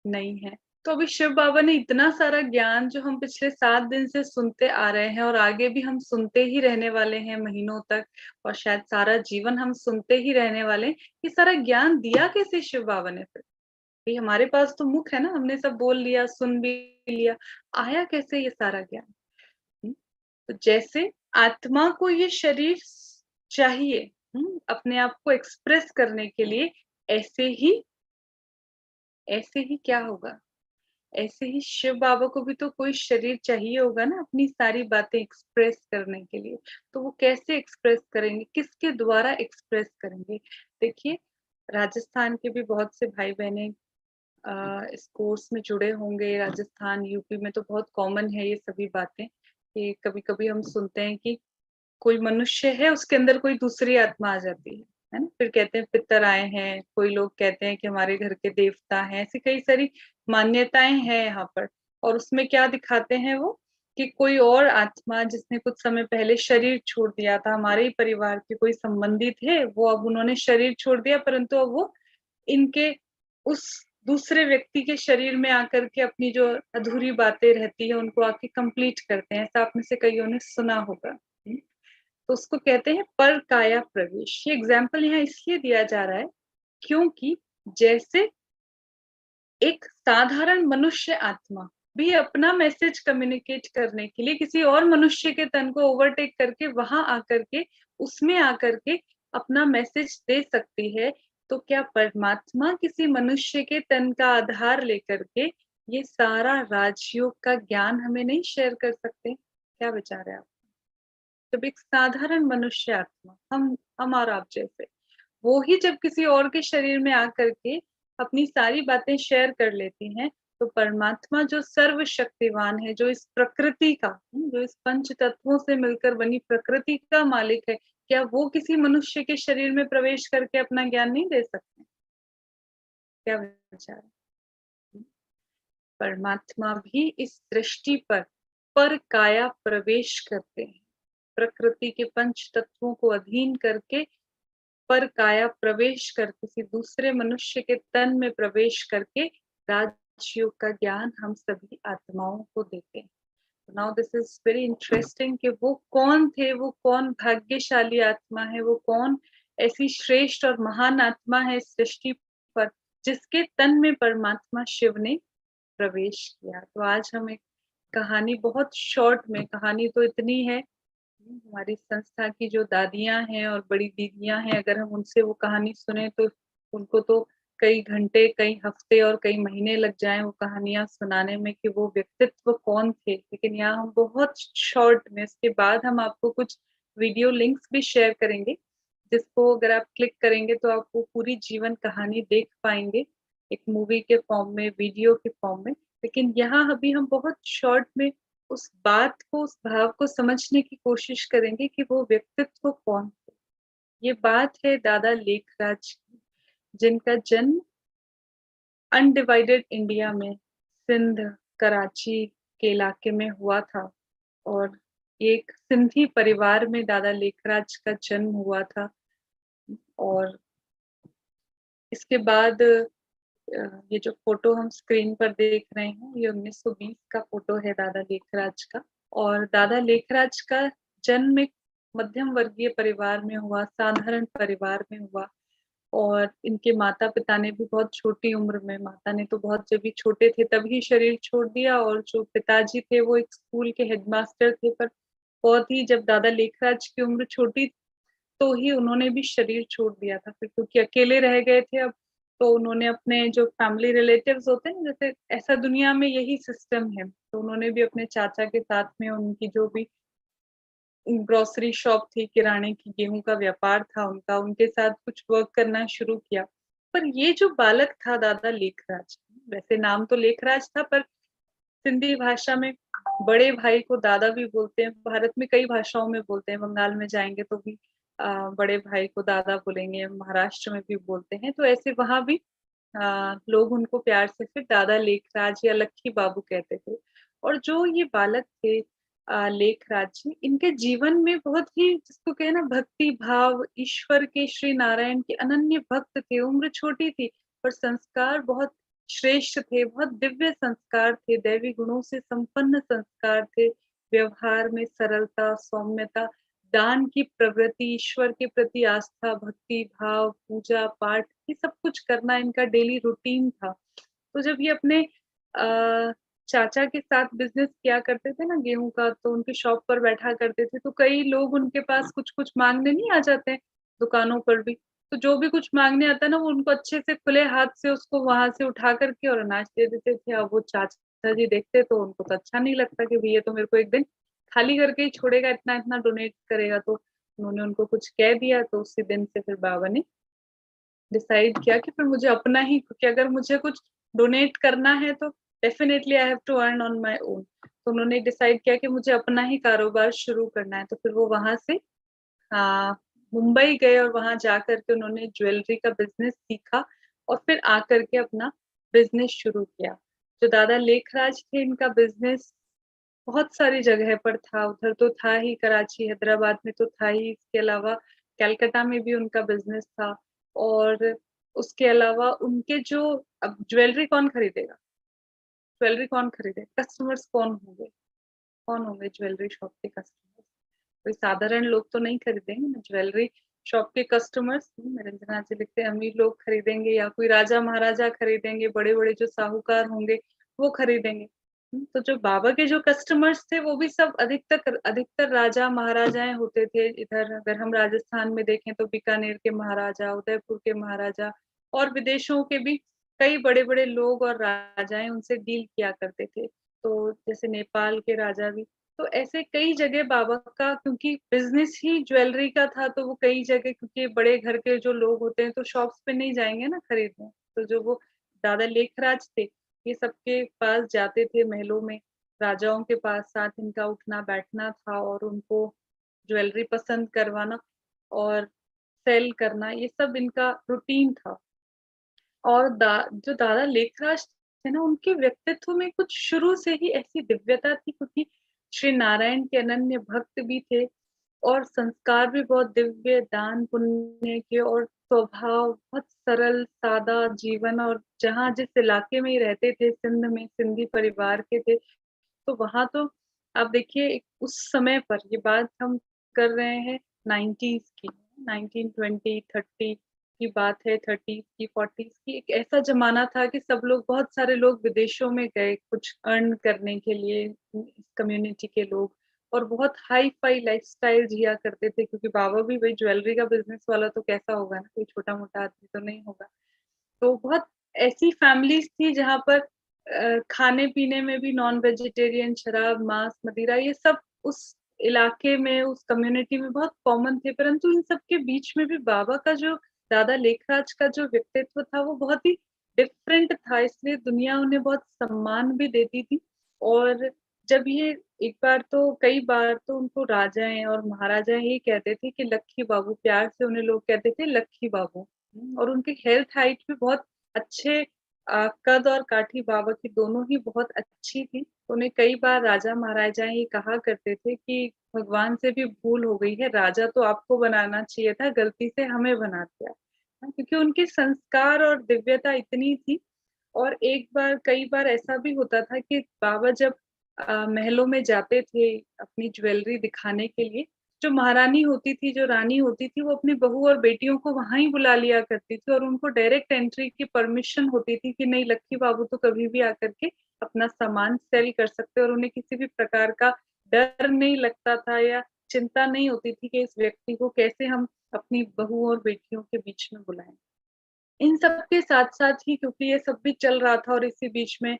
नहीं है। तो अभी शिव बाबा ने इतना सारा ज्ञान जो हम पिछले 7 दिन से सुनते आ रहे हैं और आगे भी हम सुनते ही रहने वाले हैं महीनों तक, और शायद सारा जीवन हम सुनते ही रहने वाले हैं, ये सारा ज्ञान दिया कैसे शिव बाबा ने फिर? ये हमारे पास तो मुख है ना, हमने सब बोल लिया, सुन भी लिया, आया कैसे ये सारा ज्ञान? तो जैसे आत्मा को ये शरीर चाहिए अपने आप को एक्सप्रेस करने के लिए, ऐसे ही क्या होगा? ऐसे ही शिव बाबा को भी तो कोई शरीर चाहिए होगा ना अपनी सारी बातें एक्सप्रेस करने के लिए। तो वो कैसे एक्सप्रेस करेंगे? किसके द्वारा एक्सप्रेस करेंगे? देखिए, राजस्थान के भी बहुत से भाई बहनें इस कोर्स में जुड़े होंगे। राजस्थान, यूपी में तो बहुत कॉमन है ये सभी बातें कि कभी-कभी हम सुनते हैं कि कोई मनुष्य है, उसके अंदर कोई दूसरी आत्मा आ जाती है ना? फिर कहते हैं पितर आए हैं, कोई लोग कहते हैं कि हमारे घर के देवता हैं, ऐसी कई सारी मान्यताएं हैं यहाँ पर। और उसमें क्या दिखाते हैं वो कि कोई और आत्मा जिसने कुछ समय पहले शरीर छोड़ दिया था, हमारे ही परिवार के कोई संबंधी थे, वो अब उन्होंने शरीर छोड़ दिया, परंतु अब वो इनके उस दूसरे व्यक्ति के शरीर में आकर के अपनी जो अधूरी बातें रहती है उनको आके कंप्लीट करते हैं। ऐसा आप में से कईयों ने सुना होगा। तो उसको कहते हैं पर काया प्रवेश। ये एग्जाम्पल यहाँ इसलिए दिया जा रहा है क्योंकि जैसे एक साधारण मनुष्य आत्मा भी अपना मैसेज कम्युनिकेट करने के लिए किसी और मनुष्य के तन को ओवरटेक करके वहां आकर के, उसमें आकर के अपना मैसेज दे सकती है, तो क्या परमात्मा किसी मनुष्य के तन का आधार लेकर के ये सारा राजयोग का ज्ञान हमें नहीं शेयर कर सकते? क्या विचार है आप? जब एक साधारण मनुष्य आत्मा, हम और आप जैसे, वो ही जब किसी और के शरीर में आकर के अपनी सारी बातें शेयर कर लेती हैं, तो परमात्मा जो सर्वशक्तिवान है, जो इस प्रकृति का, जो इस पंच तत्वों से मिलकर बनी प्रकृति का मालिक है, क्या वो किसी मनुष्य के शरीर में प्रवेश करके अपना ज्ञान नहीं दे सकते? क्या विचार है? परमात्मा भी इस सृष्टि पर पर काया प्रवेश करते हैं। प्रकृति के पंच तत्वों को अधीन करके पर काया प्रवेश कर किसी दूसरे मनुष्य के तन में प्रवेश करके राजयोग का ज्ञान हम सभी आत्माओं को देते हैं। Now this is very interesting कि वो कौन थे, वो कौन भाग्यशाली आत्मा है, वो कौन ऐसी श्रेष्ठ और महान आत्मा है इस सृष्टि पर जिसके तन में परमात्मा शिव ने प्रवेश किया। तो आज हम एक कहानी, बहुत शॉर्ट में, कहानी तो इतनी है, हमारी संस्था की जो दादियां हैं और बड़ी दीदियां हैं, अगर हम उनसे वो कहानी सुने तो उनको तो कई घंटे, कई हफ्ते और कई महीने लग जाएं वो कहानियां सुनाने में कि वो व्यक्तित्व कौन थे। लेकिन यहाँ हम बहुत शॉर्ट में, इसके बाद हम आपको कुछ वीडियो लिंक्स भी शेयर करेंगे जिसको अगर आप क्लिक करेंगे तो आप वो पूरी जीवन कहानी देख पाएंगे, एक मूवी के फॉर्म में, वीडियो के फॉर्म में। लेकिन यहाँ अभी हम बहुत शॉर्ट में उस बात को, उस भाव को समझने की कोशिश करेंगे कि वो व्यक्तित्व कौन थे। ये बात है दादा लेखराज की, जिनका जन्म अनडिवाइडेड इंडिया में सिंध, कराची के इलाके में हुआ था। और एक सिंधी परिवार में दादा लेखराज का जन्म हुआ था। और इसके बाद ये जो फोटो हम स्क्रीन पर देख रहे हैं ये 1920 का फोटो है दादा लेखराज का। और दादा लेखराज का जन्म एक मध्यम वर्गीय परिवार में हुआ, साधारण परिवार में हुआ। और इनके माता पिता ने भी बहुत छोटी उम्र में, माता ने तो बहुत, जब भी छोटे थे तभी शरीर छोड़ दिया, और जो पिताजी थे वो एक स्कूल के हेडमास्टर थे। पर बहुत ही, जब दादा लेखराज की उम्र छोटी तो ही उन्होंने भी शरीर छोड़ दिया था, फिर क्योंकि अकेले रह गए थे अब। तो उन्होंने अपने जो फैमिली रिलेटिव्स होते हैं, जैसे ऐसा दुनिया में यही सिस्टम है, तो उन्होंने भी अपने चाचा के साथ में, उनकी जो भी ग्रोसरी शॉप थी, किराने की, गेहूं का व्यापार था उनका, उनके साथ कुछ वर्क करना शुरू किया। पर ये जो बालक था दादा लेखराज, वैसे नाम तो लेखराज था पर सिंधी भाषा में बड़े भाई को दादा भी बोलते हैं, भारत में कई भाषाओं में बोलते हैं, बंगाल में जाएंगे तो भी बड़े भाई को दादा बोलेंगे, महाराष्ट्र में भी बोलते हैं, तो ऐसे वहां भी लोग उनको प्यार से फिर दादा लेखराज या लक्की बाबू कहते थे। और जो ये बालक थे लेखराज जी, इनके जीवन में बहुत ही, जिसको कहे ना, भक्ति भाव, ईश्वर के, श्री नारायण के अनन्य भक्त थे। उम्र छोटी थी पर संस्कार बहुत श्रेष्ठ थे, बहुत दिव्य संस्कार थे, दैवी गुणों से संपन्न संस्कार थे। व्यवहार में सरलता, सौम्यता, दान की प्रवृत्ति, ईश्वर के प्रति आस्था, भक्ति भाव, पूजा पाठ, ये सब कुछ करना इनका डेली रूटीन था। तो जब ये अपने चाचा के साथ बिजनेस किया करते थे ना गेहूं का, तो उनकी शॉप पर बैठा करते थे, तो कई लोग उनके पास कुछ कुछ मांगने नहीं आ जाते हैं दुकानों पर भी। तो जो भी कुछ मांगने आता है ना, वो उनको अच्छे से खुले हाथ से उसको वहां से उठा करके और अनाज दे देते थे। अब वो चाचा जी देखते तो उनको तो अच्छा नहीं लगता कि भैया तो मेरे को एक दिन खाली करके ही छोड़ेगा, इतना इतना डोनेट करेगा। तो उन्होंने उनको कुछ कह दिया, तो उसी दिन से फिर बाबा ने डिसाइड किया कि फिर मुझे अपना ही, क्योंकि अगर मुझे कुछ डोनेट करना है तो definitely I have to earn on my own. तो उन्होंने डिसाइड किया कि मुझे अपना ही कारोबार शुरू करना है। तो फिर वो वहां से मुंबई गए और वहां जाकर के उन्होंने ज्वेलरी का बिजनेस सीखा और फिर आकर के अपना बिजनेस शुरू किया। जो दादा लेखराज थे, इनका बिजनेस बहुत सारी जगह पर था, उधर तो था ही, कराची हैदराबाद में तो था ही, इसके अलावा कलकत्ता में भी उनका बिजनेस था। और उसके अलावा उनके जो, अब ज्वेलरी कौन खरीदेगा, ज्वेलरी कौन खरीदेगा, कस्टमर्स कौन होंगे, कौन होंगे ज्वेलरी शॉप के कस्टमर्स? कोई साधारण लोग तो नहीं खरीदेंगे ना ज्वेलरी शॉप के कस्टमर्स। निरंजना जी लिखते हैं अमीर लोग खरीदेंगे या कोई राजा महाराजा खरीदेंगे, बड़े बड़े जो साहूकार होंगे वो खरीदेंगे। तो जो बाबा के जो कस्टमर्स थे वो भी सब अधिकतर अधिकतर राजा महाराजाएं होते थे। इधर अगर हम राजस्थान में देखें तो बीकानेर के महाराजा, उदयपुर के महाराजा, और विदेशों के भी कई बड़े बड़े लोग और राजाएं उनसे डील किया करते थे। तो जैसे नेपाल के राजा भी, तो ऐसे कई जगह बाबा का, क्योंकि बिजनेस ही ज्वेलरी का था, तो वो कई जगह, क्योंकि बड़े घर के जो लोग होते हैं तो शॉप्स पे नहीं जाएंगे ना खरीदने, तो जो वो दादा लेखराज थे ये सबके पास जाते थे, महलों में राजाओं के पास, साथ इनका उठना बैठना था और उनको ज्वेलरी पसंद करवाना और सेल करना, ये सब इनका रूटीन था। और जो दादा लेखराज थे ना, उनके व्यक्तित्व में कुछ शुरू से ही ऐसी दिव्यता थी, क्योंकि श्री नारायण के अनन्य भक्त भी थे और संस्कार भी बहुत दिव्य, दान पुण्य के, और स्वभाव बहुत सरल सादा जीवन। और जहाँ जिस इलाके में ही रहते थे, सिंध में सिंधी परिवार के थे, तो वहां तो आप देखिए उस समय पर, ये बात हम कर रहे हैं 90s की, 1920-30 की बात है, 30s की, 40s की। एक ऐसा जमाना था कि सब लोग, बहुत सारे लोग विदेशों में गए कुछ अर्न करने के लिए, इस कम्युनिटी के लोग, और बहुत हाई फाई लाइफस्टाइल जिया करते थे, क्योंकि बाबा भी वही ज्वेलरी का बिजनेस वाला, तो कैसा होगा ना, कोई छोटा मोटा आदमी तो नहीं होगा। तो बहुत ऐसी फैमिलीज थी जहाँ पर खाने पीने में भी नॉन वेजिटेरियन, शराब, मांस, मदिरा, ये सब उस इलाके में, उस कम्युनिटी में बहुत कॉमन थे। परंतु इन सब के बीच में भी बाबा का जो, दादा लेखराज का जो व्यक्तित्व था, वो बहुत ही डिफरेंट था, इसलिए दुनिया उन्हें बहुत सम्मान भी देती थी। और जब ये एक बार तो, कई बार तो उनको राजाएं और महाराजाएं ही कहते थे कि लक्की बाबू, प्यार से उन्हें लोग कहते थे लक्की बाबू। और उनकी हेल्थ हाइट भी बहुत अच्छे, कद और काठी बाबा की दोनों ही बहुत अच्छी थी। उन्हें कई बार राजा महाराजा ये कहा करते थे कि भगवान से भी भूल हो गई है, राजा तो आपको बनाना चाहिए था, गलती से हमें बना दिया। क्योंकि उनके संस्कार और दिव्यता इतनी थी। और एक बार, कई बार ऐसा भी होता था कि बाबा जब महलों में जाते थे अपनी ज्वेलरी दिखाने के लिए, जो महारानी होती थी, जो रानी होती थी, वो अपनी बहू और बेटियों को वहां ही बुला लिया करती थी, और उनको डायरेक्ट एंट्री की परमिशन होती थी कि नहीं, लक्की बाबू तो कभी भी आकर के अपना सामान सेल कर सकते, और उन्हें किसी भी प्रकार का डर नहीं लगता था, या चिंता नहीं होती थी कि इस व्यक्ति को कैसे हम अपनी बहू और बेटियों के बीच में बुलाएं। इन सब के साथ साथ ही, क्योंकि ये सब भी चल रहा था, और इसी बीच में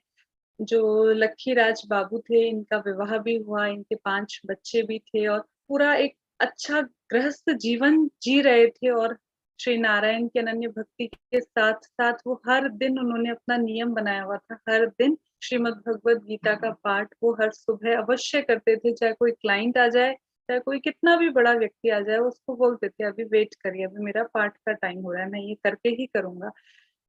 जो लक्की राज बाबू थे, इनका विवाह भी हुआ, इनके 5 बच्चे भी थे, और पूरा एक अच्छा गृहस्थ जीवन जी रहे थे। और श्री नारायण की अनन्य भक्ति के साथ साथ वो हर दिन, उन्होंने अपना नियम बनाया हुआ था, हर दिन श्रीमद् भगवत गीता का पाठ वो हर सुबह अवश्य करते थे। चाहे कोई क्लाइंट आ जाए, चाहे कोई कितना भी बड़ा व्यक्ति आ जाए, उसको बोलते थे अभी वेट करिए, अभी मेरा पाठ का टाइम हो रहा है, मैं ये करके ही करूंगा।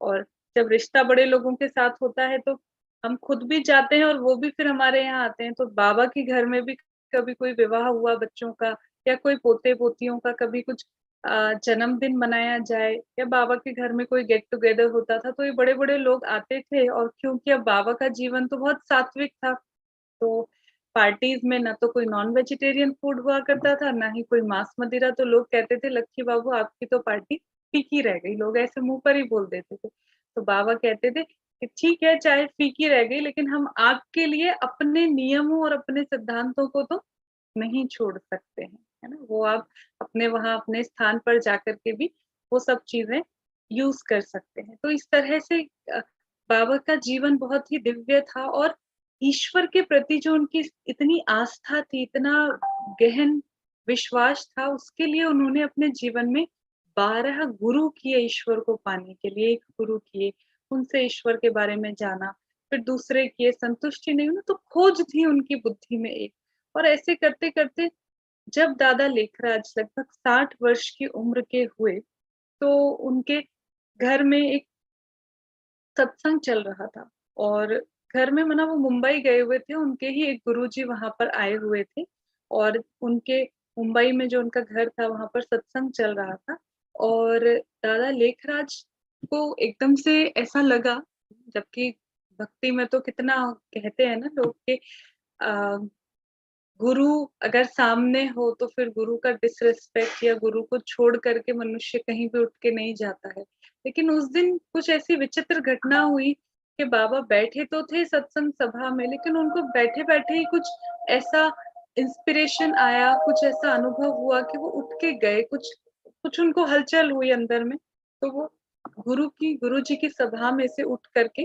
और जब रिश्ता बड़े लोगों के साथ होता है, तो हम खुद भी जाते हैं और वो भी फिर हमारे यहाँ आते हैं। तो बाबा के घर में भी कभी कोई विवाह हुआ बच्चों का, या कोई पोते पोतियों का कभी कुछ जन्मदिन मनाया जाए, या बाबा के घर में कोई गेट टुगेदर होता था, तो ये बड़े बड़े लोग आते थे। और क्योंकि अब बाबा का जीवन तो बहुत सात्विक था, तो पार्टीज में ना तो कोई नॉन वेजिटेरियन फूड हुआ करता था, ना ही कोई मांस मदिरा। तो लोग कहते थे लक्की बाबू आपकी तो पार्टी फीकी रह गई, लोग ऐसे मुंह पर ही बोल देते थे। तो बाबा कहते थे कि ठीक है, चाहे फीकी रह गई, लेकिन हम आपके लिए अपने नियमों और अपने सिद्धांतों को तो नहीं छोड़ सकते हैं, है ना। वो आप अपने वहां अपने स्थान पर जाकर के भी वो सब चीजें यूज कर सकते हैं। तो इस तरह से बाबा का जीवन बहुत ही दिव्य था। और ईश्वर के प्रति जो उनकी इतनी आस्था थी, इतना गहन विश्वास था, उसके लिए उन्होंने अपने जीवन में 12 गुरु किए ईश्वर को पाने के लिए। एक गुरु किए, उनसे ईश्वर के बारे में जाना, फिर दूसरे किए, संतुष्टि नहीं हुई तो खोज थी उनकी बुद्धि में एक। और ऐसे करते करते जब दादा लेखराज लगभग 60 वर्ष की उम्र के हुए, तो उनके घर में एक सत्संग चल रहा था। और घर में, मना वो मुंबई गए हुए थे, उनके ही एक गुरुजी वहां पर आए हुए थे, और उनके मुंबई में जो उनका घर था, वहां पर सत्संग चल रहा था। और दादा लेखराज को एकदम से ऐसा लगा, जबकि भक्ति में तो कितना कहते हैं ना लोग के, गुरु अगर सामने हो तो फिर गुरु का डिसरिस्पेक्ट या गुरु को छोड़ करके मनुष्य कहीं भी उठ के नहीं जाता है। लेकिन उस दिन कुछ ऐसी विचित्र घटना हुई कि बाबा बैठे तो थे सत्संग सभा में, लेकिन उनको बैठे बैठे ही कुछ ऐसा इंस्पिरेशन आया, कुछ ऐसा अनुभव हुआ कि वो उठ के गए, कुछ कुछ उनको हलचल हुई अंदर में। तो वो गुरु जी की सभा में से उठ करके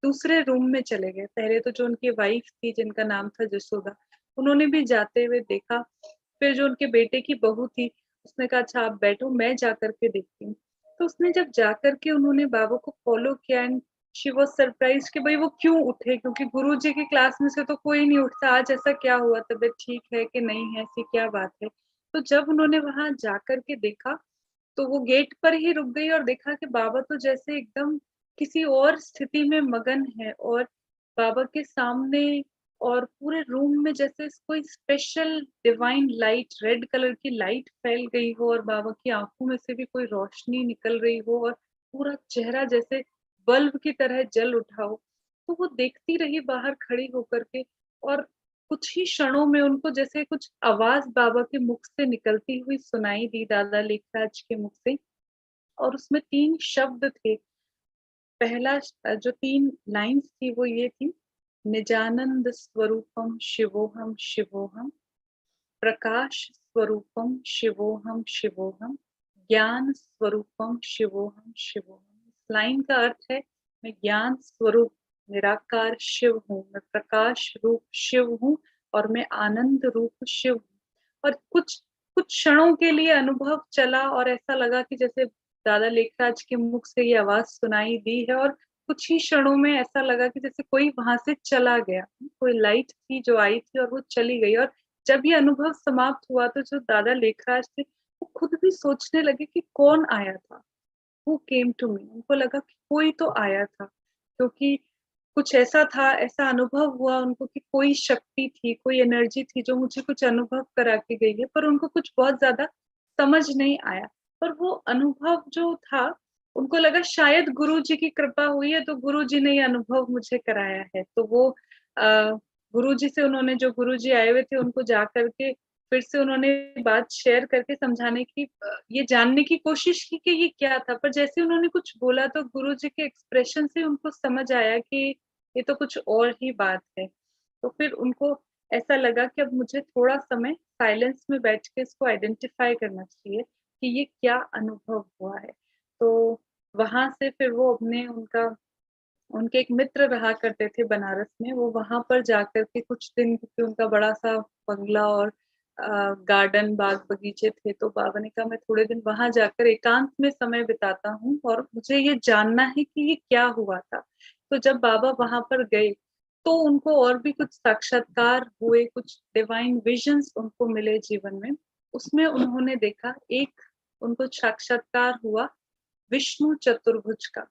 दूसरे रूम में चले गए। पहले तो जो उनकी वाइफ थी, जिनका नाम था जसोदा, उन्होंने भी जाते हुए देखा। फिर जो उनके बेटे की बहू थी, उसने कहा अच्छा आप बैठो, मैं जाकर के देखती हूँ। तो उसने जब जाकर के उन्होंने बाबा को फॉलो किया, एंड शी वॉज सरप्राइज कि भाई वो क्यों उठे, क्योंकि गुरुजी की क्लास में से तो कोई नहीं उठता, आज ऐसा क्या हुआ, तबीयत ठीक है कि नहीं है, ऐसी क्या बात है। तो जब उन्होंने वहां जाकर के देखा, तो वो गेट पर ही रुक गई और देखा कि बाबा तो जैसे एकदम किसी और स्थिति में मगन है। और बाबा के सामने और पूरे रूम में जैसे कोई special divine light, red colour की लाइट फैल गई हो और बाबा की आंखों में से भी कोई रोशनी निकल रही हो और पूरा चेहरा जैसे बल्ब की तरह जल उठा हो। तो वो देखती रही बाहर खड़ी होकर के, और कुछ ही क्षणों में उनको जैसे कुछ आवाज बाबा के मुख से निकलती हुई सुनाई दी, दादा लेखराज के मुख से। और उसमें 3 शब्द थे। पहला जो 3 लाइन्स थी वो ये थी, निजानंद स्वरूपम शिवोहम शिवोहम, प्रकाश स्वरूपम शिवोहम शिवोहम, ज्ञान स्वरूपम शिवोहम शिवोहम। इस लाइन का अर्थ है, मैं ज्ञान स्वरूप निराकार शिव हूँ, मैं प्रकाश रूप शिव हूँ और मैं आनंद रूप शिव हूँ। और कुछ कुछ क्षणों के लिए अनुभव चला और ऐसा लगा कि जैसे दादा लेखराज के मुख से ये आवाज सुनाई दी है, और कुछ ही क्षणों में ऐसा लगा कि जैसे कोई वहां से चला गया, कोई लाइट थी जो आई थी और वो चली गई। और जब ये अनुभव समाप्त हुआ तो जो दादा लेखराज थे वो खुद भी सोचने लगे कि कौन आया था, हु केम टू मी। उनको लगा कि कोई तो आया था, क्योंकि कुछ ऐसा था, ऐसा अनुभव हुआ उनको कि कोई शक्ति थी, कोई एनर्जी थी जो मुझे कुछ अनुभव करा के गई है, पर उनको कुछ बहुत ज्यादा समझ नहीं आया। पर वो अनुभव जो था, उनको लगा शायद गुरु जी की कृपा हुई है, तो गुरु जी ने ये अनुभव मुझे कराया है। तो वो गुरु जी से, उन्होंने जो गुरु जी आए हुए थे उनको जा करके फिर से उन्होंने बात शेयर करके समझाने की, ये जानने की कोशिश की कि ये क्या था। पर जैसे उन्होंने कुछ बोला तो गुरु जी के एक्सप्रेशन से उनको समझ आया कि ये तो कुछ और ही बात है। तो फिर उनको ऐसा लगा कि अब मुझे थोड़ा समय साइलेंस में बैठ के इसको आइडेंटिफाई करना चाहिए कि ये क्या अनुभव हुआ है। तो वहां से फिर वो अपने, उनके एक मित्र रहा करते थे बनारस में, वो वहां पर जाकर के कुछ दिन, क्योंकि उनका बड़ा सा बंगला और गार्डन, बाग बगीचे थे, तो बाबा ने कहा मैं थोड़े दिन वहां जाकर एकांत में समय बिताता हूँ और मुझे ये जानना है कि ये क्या हुआ था। तो जब बाबा वहां पर गए तो उनको और भी कुछ साक्षात्कार हुए, कुछ डिवाइन विजन्स उनको मिले जीवन में। उसमें उन्होंने देखा, एक उनको साक्षात्कार हुआ विष्णु चतुर्भुज का,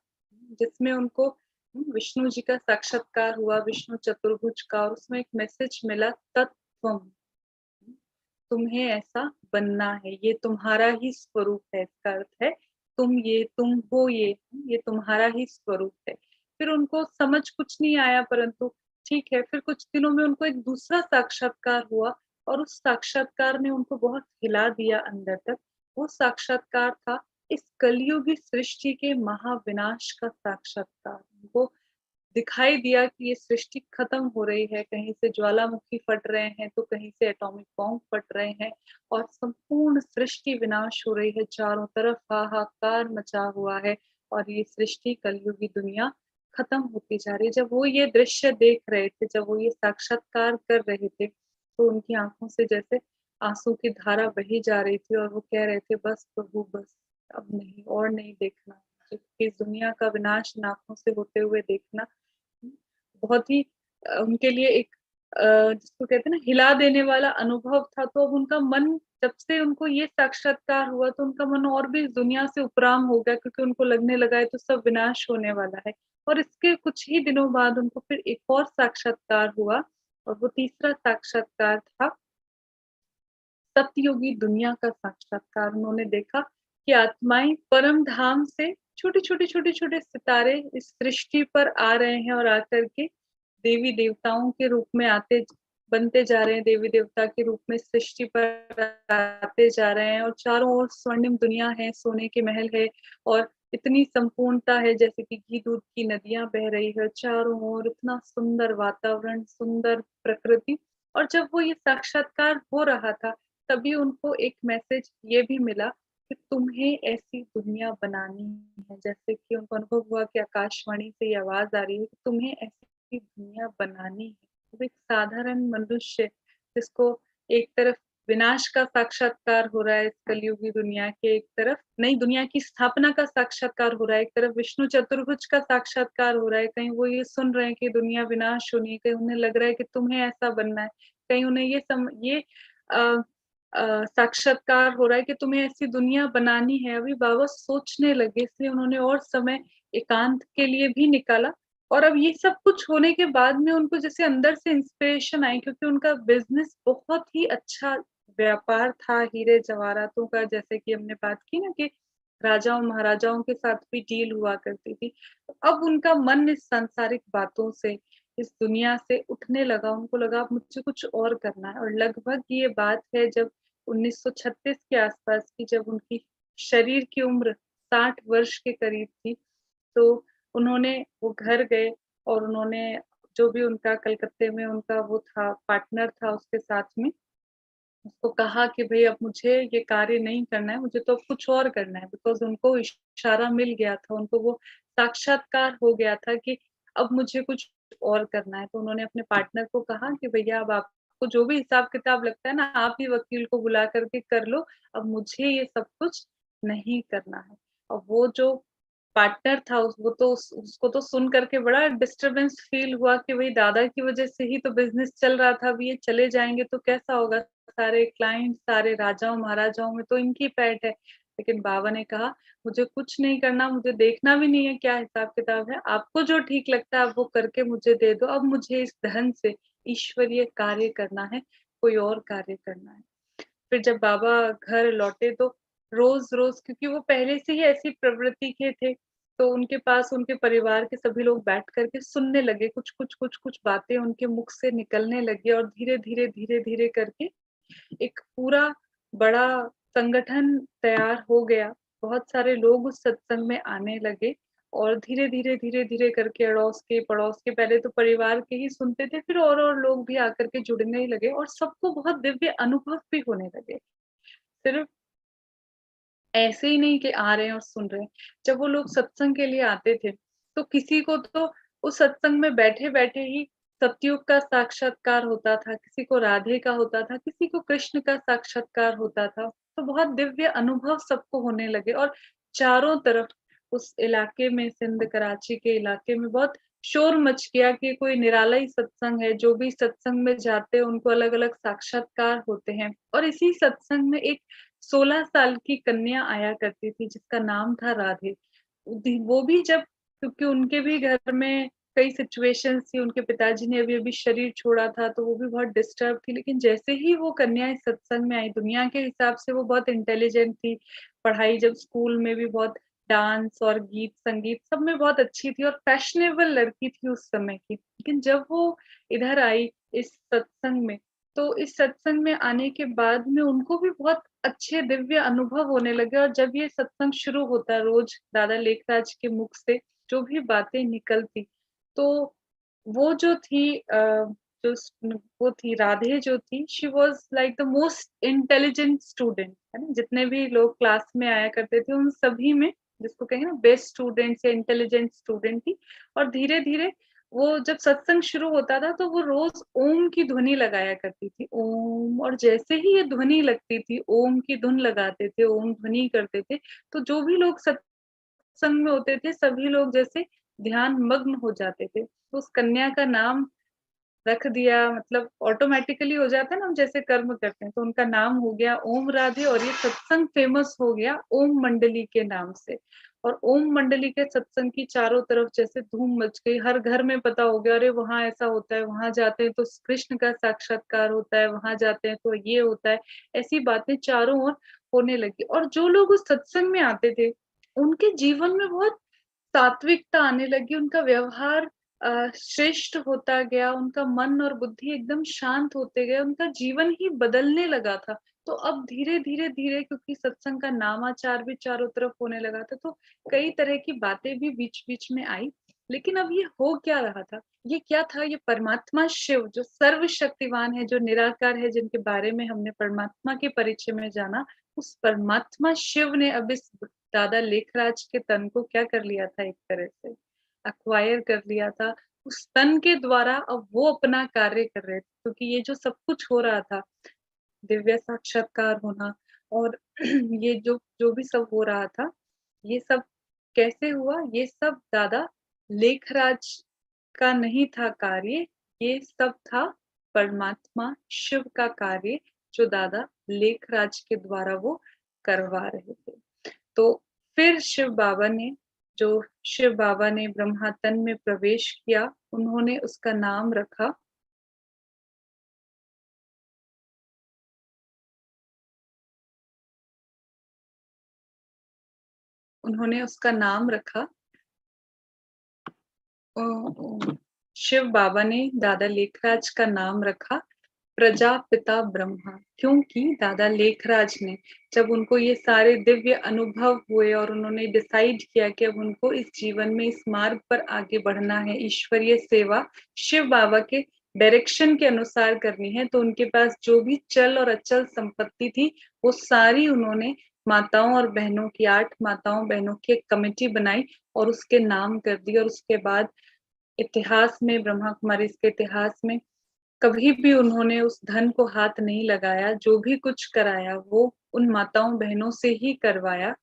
जिसमें उनको विष्णु जी का साक्षात्कार हुआ, विष्णु चतुर्भुज का। और उसमें एक मैसेज मिला, तत्वम, तुम्हें ऐसा बनना है, ये तुम्हारा ही स्वरूप है। इसका अर्थ है तुम ये, तुम हो ये तुम्हारा ही स्वरूप है। फिर उनको समझ कुछ नहीं आया, परंतु ठीक है, फिर कुछ दिनों में उनको एक दूसरा साक्षात्कार हुआ और उस साक्षात्कार ने उनको बहुत हिला दिया अंदर तक। वो साक्षात्कार था इस कलयुगी सृष्टि के महाविनाश का साक्षात्कार। उनको दिखाई दिया कि ये सृष्टि खत्म हो रही है, कहीं से ज्वालामुखी फट रहे हैं तो कहीं से एटॉमिक बॉम्ब फट रहे हैं और संपूर्ण सृष्टि विनाश हो रही है, चारों तरफ हाहाकार मचा हुआ है और ये सृष्टि, कलयुगी दुनिया खत्म होती जा रही है। जब वो ये दृश्य देख रहे थे, जब वो ये साक्षात्कार कर रहे थे, तो उनकी आंखों से जैसे आंसू की धारा बही जा रही थी और वो कह रहे थे, बस प्रभु बस, अब नहीं, और नहीं देखना, इस दुनिया का विनाश आंखों से होते हुए देखना बहुत ही उनके लिए एक जिसको कहते हैं ना, हिला देने वाला अनुभव था। तो अब उनका मन, जब से उनको ये साक्षात्कार हुआ तो उनका मन और भी दुनिया से उपराम हो गया, क्योंकि उनको लगने लगा है तो सब विनाश होने वाला है। और इसके कुछ ही दिनों बाद उनको फिर एक और साक्षात्कार हुआ, और वो तीसरा साक्षात्कार था सतयुगी दुनिया का साक्षात्कार। उन्होंने देखा कि आत्माएं परम धाम से छोटे छोटे छोटे छोटे सितारे इस सृष्टि पर आ रहे हैं और आकर के देवी देवताओं के रूप में आते, बनते जा रहे हैं, देवी देवता के रूप में सृष्टि पर आते जा रहे हैं। और चारों ओर स्वर्णिम दुनिया है, सोने के महल है और इतनी संपूर्णता है, जैसे कि घी दूध की नदियां बह रही है चारों ओर, इतना सुंदर वातावरण, सुंदर प्रकृति। और जब वो ये साक्षात्कार हो रहा था, तभी उनको एक मैसेज ये भी मिला कि तुम्हें ऐसी दुनिया बनानी है। जैसे कि उनको अनुभव हुआ कि आकाशवाणी से ये आवाज आ रही है कि तुम्हें ऐसी दुनिया बनानी है। तो एक साधारण मनुष्य जिसको एक तरफ विनाश का साक्षात्कार हो रहा है इस कलयुगी दुनिया के, एक तरफ नई दुनिया की स्थापना का साक्षात्कार हो रहा है, एक तरफ विष्णु चतुर्भुज का साक्षात्कार हो रहा है। कहीं वो ये सुन रहे हैं कि दुनिया विनाश होनी है, कहीं उन्हें लग रहा है कि तुम्हें ऐसा बनना है, कहीं उन्हें ये साक्षात्कार हो रहा है कि तुम्हें ऐसी दुनिया बनानी है। अभी बाबा सोचने लगे, इसलिए उन्होंने और समय एकांत के लिए भी निकाला और अब ये सब कुछ होने के बाद में उनको जैसे अंदर से इंस्पिरेशन आई, क्योंकि उनका बिजनेस बहुत ही अच्छा व्यापार था हीरे जवाहरातों का, जैसे कि हमने बात की ना कि राजाओं महाराजाओं के साथ भी डील हुआ करती थी। तो अब उनका मन इस सांसारिक बातों से, इस दुनिया से उठने लगा। उनको लगा अब मुझे कुछ और करना है। और लगभग ये बात है जब 1936 के आसपास की, जब उनकी शरीर की उम्र 60 वर्ष के करीब थी, तो उन्होंने वो घर गए और उन्होंने जो भी उनका कलकत्ते में उनका वो था पार्टनर था उसके साथ में, उसको कहा कि भई अब मुझे ये कार्य नहीं करना है, मुझे तो अब कुछ और करना है। बिकॉज़ उनको इशारा मिल गया था, उनको वो साक्षात्कार हो गया था कि अब मुझे कुछ और करना है। तो उन्होंने अपने पार्टनर को कहा कि भैया अब आपको जो भी हिसाब-किताब लगता है ना, आप ही वकील को बुला कर के कर लो, अब मुझे ये सब कुछ नहीं करना है। और वो जो पार्टनर था वो तो उसको तो सुन करके बड़ा डिस्टर्बेंस फ़ील हुआ कि भई दादा की वज़ह से ही तो बिज़नेस चल रहा था, अब ये चले जाएँगे तो कैसा होगा? सारे क्लाइंट, सारे राजाओं महाराजाओं में तो इनकी पैठ है। लेकिन बाबा ने कहा, मुझे कुछ नहीं करना, मुझे देखना भी नहीं है क्या हिसाब-किताब है, आपको जो ठीक लगता है आप वो करके मुझे दे दो, अब मुझे इस धन से ईश्वरीय कार्य करना है, कोई और कार्य करना है। फिर जब बाबा घर लौटे तो रोज़-रोज़, क्योंकि वो पहले से ही ऐसी प्रवृत्ति के थे, तो उनके पास उनके परिवार के सभी लोग बैठ कर के सुनने लगे, कुछ-कुछ बातें उनके मुख से निकलने लगी और धीरे-धीरे, धीरे-धीरे करके एक पूरा बड़ा संगठन तैयार हो गया। बहुत सारे लोग उस सत्संग में आने लगे और धीरे-धीरे, धीरे-धीरे करके अड़ोस के, पड़ोस के, पहले तो परिवार के ही सुनते थे, फिर और लोग भी आकर के जुड़ने लगे और सबको बहुत दिव्य अनुभव भी होने लगे। सिर्फ ऐसे ही नहीं कि आ रहे हैं और सुन रहे हैं। जब वो लोग सत्संग के लिए आते थे, तो किसी को तो उस सत्संग में बैठे-बैठे ही सतयुग का साक्षात्कार होता था, किसी को राधे का होता था, किसी को कृष्ण का साक्षात्कार होता था। तो बहुत दिव्य अनुभव सबको होने लगे और चारों तरफ उस इलाके में, सिंध कराची के इलाके में बहुत शोर मच गया कि कोई निराला ही सत्संग है, जो भी सत्संग में जाते हैं उनको अलग-अलग साक्षात्कार होते हैं। और इसी सत्संग में एक 16 साल की कन्या आया करती थी जिसका नाम था राधे। वो भी जब, क्योंकि उनके भी घर में कई सिचुएशंस थी, उनके पिताजी ने अभी-अभी शरीर छोड़ा था, तो वो भी बहुत डिस्टर्ब थी। लेकिन जैसे ही वो कन्या इस सत्संग में आई, दुनिया के हिसाब से वो बहुत इंटेलिजेंट थी, पढ़ाई जब स्कूल में भी बहुत, डांस और गीत-संगीत सब में बहुत अच्छी थी और फैशनेबल लड़की थी उस समय की। लेकिन जब वो इधर आई इस सत्संग में, तो इस सत्संग में आने के बाद में उनको भी बहुत अच्छे दिव्य अनुभव होने लगे। और जब ये सत्संग शुरू होता है, रोज दादा लेखराज के मुख से जो भी बातें निकलती, तो वो जो थी जो वो थी राधे जो थी, she was like the most intelligent student, है ना? जितने भी लोग क्लास में आया करते थे उन सभी में, जिसको कहें ना बेस्ट स्टूडेंट या इंटेलिजेंट स्टूडेंट थी। और धीरे धीरे वो जब सत्संग शुरू होता था तो वो रोज ओम की ध्वनि लगाया करती थी, ओम। और जैसे ही ये ध्वनि लगती थी, ओम की धुन लगाते थे, ओम ध्वनि करते थे, तो जो भी लोग सत्संग में होते थे सभी लोग जैसे ध्यान मग्न हो जाते थे। तो उस कन्या का नाम रख दिया, मतलब ऑटोमेटिकली हो जाता है ना, हम जैसे कर्म करते हैं, तो उनका नाम हो गया ओम राधे। और ये सत्संग फेमस हो गया ओम मंडली के नाम से। और ओम मंडली के सत्संग की चारों तरफ जैसे धूम मच गई, हर घर में पता हो गया, अरे वहाँ ऐसा होता है, वहाँ जाते हैं तो कृष्ण का साक्षात्कार होता है, वहाँ जाते हैं तो ये होता है। ऐसी बातें चारों ओर होने लगी और जो लोग उस सत्संग में आते थे, उनके जीवन में बहुत सात्विकता आने लगी, उनका व्यवहार श्रेष्ठ होता गया, उनका मन और बुद्धि एकदम शांत होते गए, उनका जीवन ही बदलने लगा था। तो अब धीरे-धीरे, धीरे क्योंकि सत्संग का नामाचार भी चारों तरफ होने लगा था, तो कई तरह की बातें भी बीच-बीच में आई। लेकिन अब ये हो क्या रहा था? ये क्या था? ये परमात्मा शिव जो सर्वशक्तिवान है, जो निराकार है, जिनके बारे में हमने परमात्मा के परिचय में जाना, उस परमात्मा शिव ने अब इस दादा लेखराज के तन को क्या कर लिया था, एक तरह से एक्वायर कर लिया था। उस तन के द्वारा अब वो अपना कार्य कर रहे थे, क्योंकि ये जो सब कुछ हो रहा था, दिव्य साक्षात्कार होना और ये जो जो भी सब हो रहा था, ये सब कैसे हुआ? ये सब दादा लेखराज का नहीं था कार्य, ये सब था परमात्मा शिव का कार्य, जो दादा लेखराज के द्वारा वो करवा रहे थे। तो फिर शिव बाबा ने जो शिव बाबा ने ब्रह्मा तन में प्रवेश किया, उन्होंने उसका नाम रखा शिव बाबा ने दादा लेखराज का नाम रखा प्रजापिता ब्रह्मा, क्योंकि दादा लेखराज ने जब उनको ये सारे दिव्य अनुभव हुए और उन्होंने डिसाइड किया कि अब उनको इस जीवन में इस मार्ग पर आगे बढ़ना है, ईश्वरीय सेवा शिव बाबा के डायरेक्शन के अनुसार करनी है, तो उनके पास जो भी चल और अचल संपत्ति थी वो सारी उन्होंने माताओं और बहनों की 8 माताओं बहनों की एक कमेटी बनाई और उसके नाम कर दी। और उसके बाद इतिहास में, ब्रह्मा कुमारी के इतिहास में कभी भी उन्होंने उस धन को हाथ नहीं लगाया। जो भी कुछ कराया वो उन माताओं बहनों से ही करवाया।